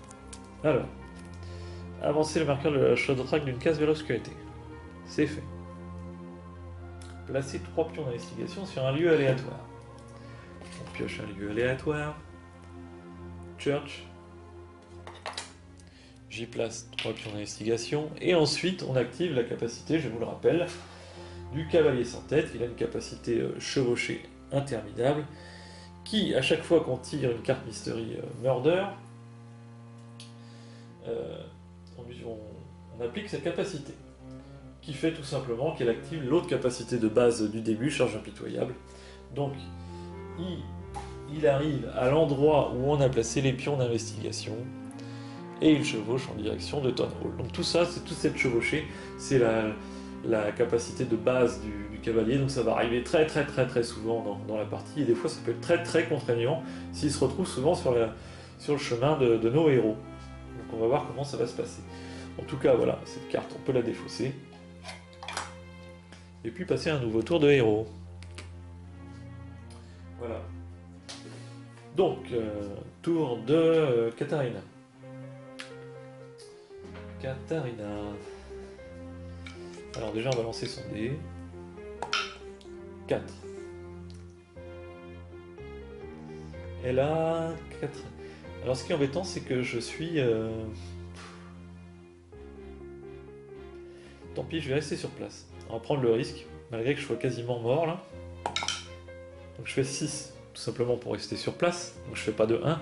Alors, avancez le marqueur de la Shadow Track d'une case vers l'obscurité. C'est fait. Placez 3 pions d'investigation sur un lieu aléatoire. On pioche un lieu aléatoire. Church. J'y place 3 pions d'investigation. Et ensuite, on active la capacité, je vous le rappelle, du cavalier sans tête. Il a une capacité chevauchée interminable, qui, à chaque fois qu'on tire une carte Mystery Murder, on applique sa capacité, qui fait tout simplement qu'elle active l'autre capacité de base du début, charge impitoyable. Donc, il arrive à l'endroit où on a placé les pions d'investigation, et il chevauche en direction de Town Hall. Donc tout ça, c'est toute cette chevauchée, c'est la capacité de base du cavalier, donc ça va arriver très souvent dans la partie, et des fois ça peut être très contraignant s'il se retrouve souvent sur le chemin de nos héros. Donc on va voir comment ça va se passer. En tout cas, voilà, cette carte, on peut la défausser. Et puis passer un nouveau tour de héros. Voilà. Donc, tour de Katharina. Katharina. Alors déjà, on va lancer son dé. 4. Elle a 4. Alors ce qui est embêtant, c'est que je suis... Tant pis, je vais rester sur place. On va prendre le risque, malgré que je sois quasiment mort là. Donc je fais 6, tout simplement pour rester sur place. Donc je fais pas de 1.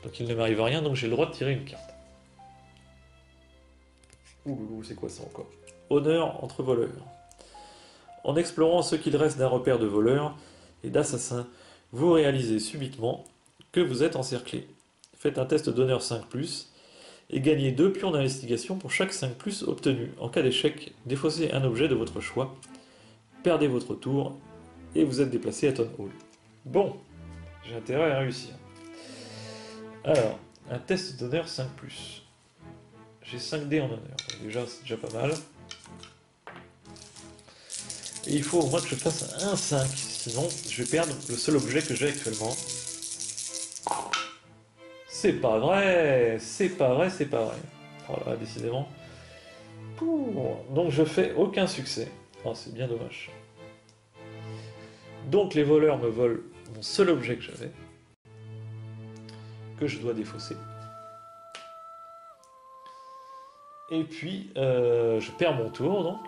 Donc il ne m'arrive rien, donc j'ai le droit de tirer une carte. Ouh, c'est quoi ça encore? Honneur entre voleurs. En explorant ce qu'il reste d'un repère de voleurs et d'assassins, vous réalisez subitement que vous êtes encerclé. Faites un test d'honneur 5+, et gagnez 2 pions d'investigation pour chaque 5+ obtenu. En cas d'échec, défaussez un objet de votre choix, perdez votre tour, et vous êtes déplacé à Town Hall. Bon, j'ai intérêt à réussir. Alors, un test d'honneur 5+. J'ai 5 dés en honneur, donc déjà c'est déjà pas mal. Et il faut au moins que je fasse un 5, sinon je vais perdre le seul objet que j'ai actuellement. C'est pas vrai, c'est pas vrai, c'est pas vrai. Oh là, décidément. Donc je fais aucun succès. Oh, c'est bien dommage. Donc les voleurs me volent mon seul objet que j'avais, que je dois défausser. Et puis je perds mon tour donc,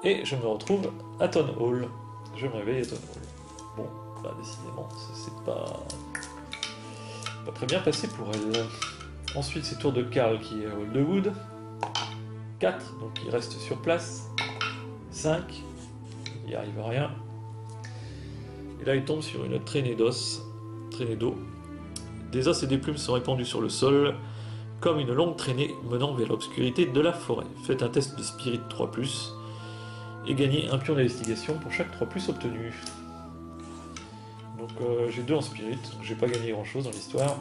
et je me retrouve à Town Hall. Je me réveille à Town Hall. Bon, bah décidément, ça c'est pas très bien passé pour elle. Ensuite, c'est tour de Karl qui est à Hall de Wood. 4, donc il reste sur place. 5, il n'y arrive à rien. Et là, il tombe sur une traînée d'os, traînée d'eau. Des os et des plumes sont répandus sur le sol, comme une longue traînée menant vers l'obscurité de la forêt. Faites un test de Spirit 3+, et gagnez un pion d'investigation pour chaque 3+ obtenu. Donc j'ai 2 en Spirit, donc j'ai pas gagné grand chose dans l'histoire.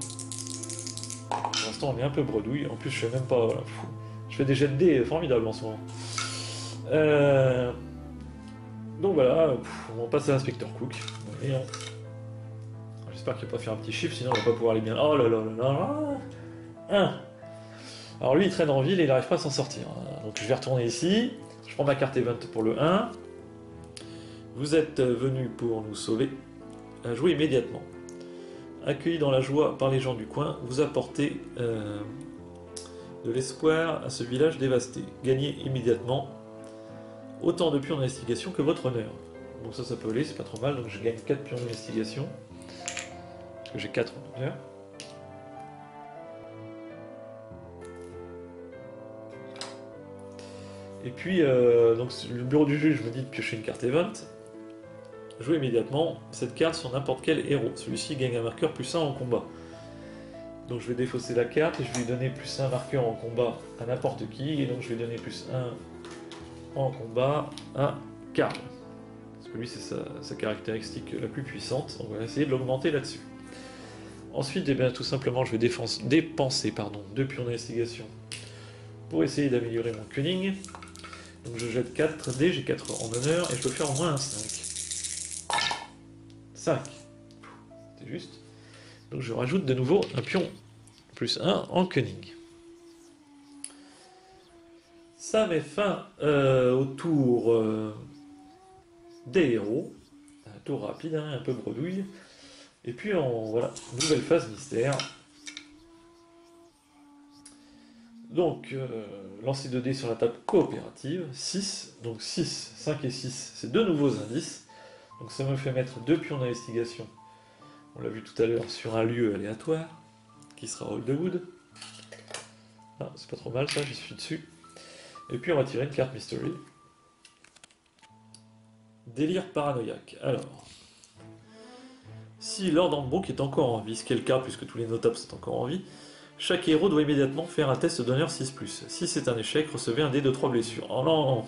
Pour l'instant on est un peu bredouille, en plus je fais même pas... Voilà, je fais des jets de dés formidables en ce moment. Donc voilà, on passe à l'inspecteur Cook. J'espère qu'il va pas faire un petit chiffre, sinon on va pas pouvoir aller bien... Oh là là là là. 1. Alors lui il traîne en ville et il n'arrive pas à s'en sortir. Donc je vais retourner ici, je prends ma carte event pour le 1. Vous êtes venu pour nous sauver. À jouer immédiatement. Accueilli dans la joie par les gens du coin, vous apportez de l'espoir à ce village dévasté. Gagnez immédiatement autant de pions d'investigation que votre honneur. Donc ça peut aller, c'est pas trop mal, donc je gagne 4 pions d'investigation. Parce que j'ai 4 en honneur. Et puis, donc, le bureau du juge me dit de piocher une carte event. Jouez immédiatement cette carte sur n'importe quel héros. Celui-ci gagne un marqueur +1 en combat. Donc je vais défausser la carte et je vais lui donner +1 marqueur en combat à n'importe qui. Et donc je vais donner +1 en combat à Karl. Parce que lui c'est sa caractéristique la plus puissante. On va essayer de l'augmenter là-dessus. Ensuite, eh bien, tout simplement, je vais dépenser 2 pions d'investigation pour essayer d'améliorer mon cunning. Donc je jette 4 dés, j'ai 4 en honneur, et je peux faire au moins un 5. 5. C'est juste. Donc je rajoute de nouveau un pion plus 1 en cunning. Ça met fin au tour des héros. Un tour rapide, hein, un peu bredouille. Et puis voilà, nouvelle phase mystère. Donc, lancer 2 dés sur la table coopérative, 6, donc 6, 5 et 6, c'est deux nouveaux indices. Donc ça me fait mettre 2 pions d'investigation, on l'a vu tout à l'heure, sur un lieu aléatoire, qui sera Holderwood. Ah, c'est pas trop mal ça, j'y suis dessus. Et puis on va tirer une carte Mystery. Délire paranoïaque. Alors, si Lord Ambrook est encore en vie, ce qui est le cas puisque tous les notables sont encore en vie, chaque héros doit immédiatement faire un test d'honneur 6+. Si c'est un échec, recevez un dé de 3 blessures. Oh non!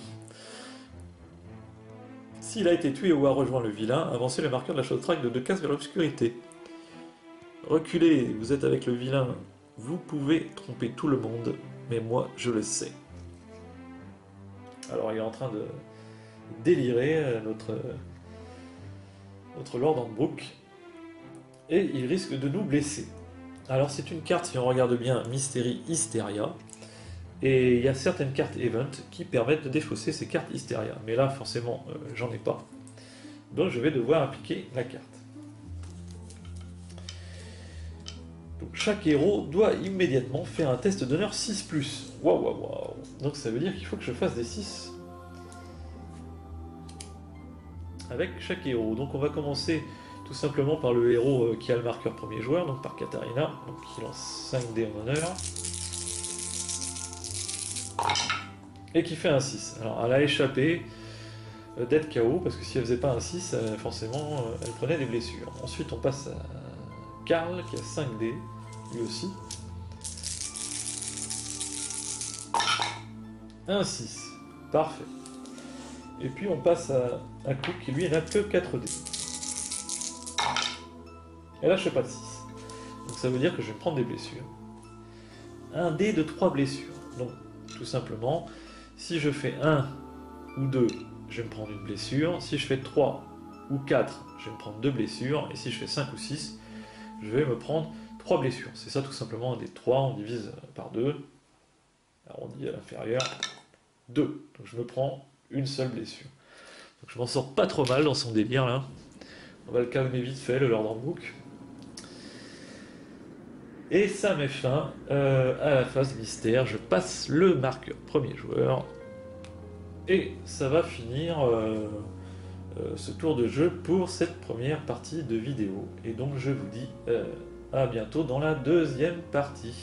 S'il a été tué ou a rejoint le vilain, avancez le marqueur de la shot-track de 2 cases vers l'obscurité. Reculez, vous êtes avec le vilain. Vous pouvez tromper tout le monde, mais moi je le sais. Alors il est en train de délirer, notre Lord Ambrook, et il risque de nous blesser. Alors c'est une carte, si on regarde bien, Mystery Hysteria, et il y a certaines cartes Event qui permettent de défausser ces cartes Hysteria, mais là forcément j'en ai pas, donc je vais devoir appliquer la carte. Donc chaque héros doit immédiatement faire un test d'honneur 6+. Waouh waouh waouh. Donc ça veut dire qu'il faut que je fasse des 6 avec chaque héros. Donc on va commencer tout simplement par le héros qui a le marqueur premier joueur, donc par Katarina, donc qui lance 5 dés en honneur. Et qui fait un 6. Alors elle a échappé d'être KO, parce que si elle faisait pas un 6, forcément elle prenait des blessures. Ensuite on passe à Karl qui a 5 dés, lui aussi. Un 6. Parfait. Et puis on passe à Cook qui lui n'a que 4 dés. Et là je fais pas de 6. Donc ça veut dire que je vais prendre des blessures. Un dé de 3 blessures. Donc tout simplement, si je fais 1 ou 2, je vais me prendre une blessure. Si je fais 3 ou 4, je vais me prendre 2 blessures. Et si je fais 5 ou 6, je vais me prendre 3 blessures. C'est ça tout simplement un dé de 3, on divise par 2. Arrondi à l'inférieur. 2. Donc je me prends une seule blessure. Donc je m'en sors pas trop mal dans son délire là. On va le calmer vite fait, le Lord Ambrook. Et ça met fin à la phase mystère. Je passe le marqueur premier joueur. Et ça va finir ce tour de jeu pour cette première partie de vidéo. Et donc je vous dis à bientôt dans la deuxième partie.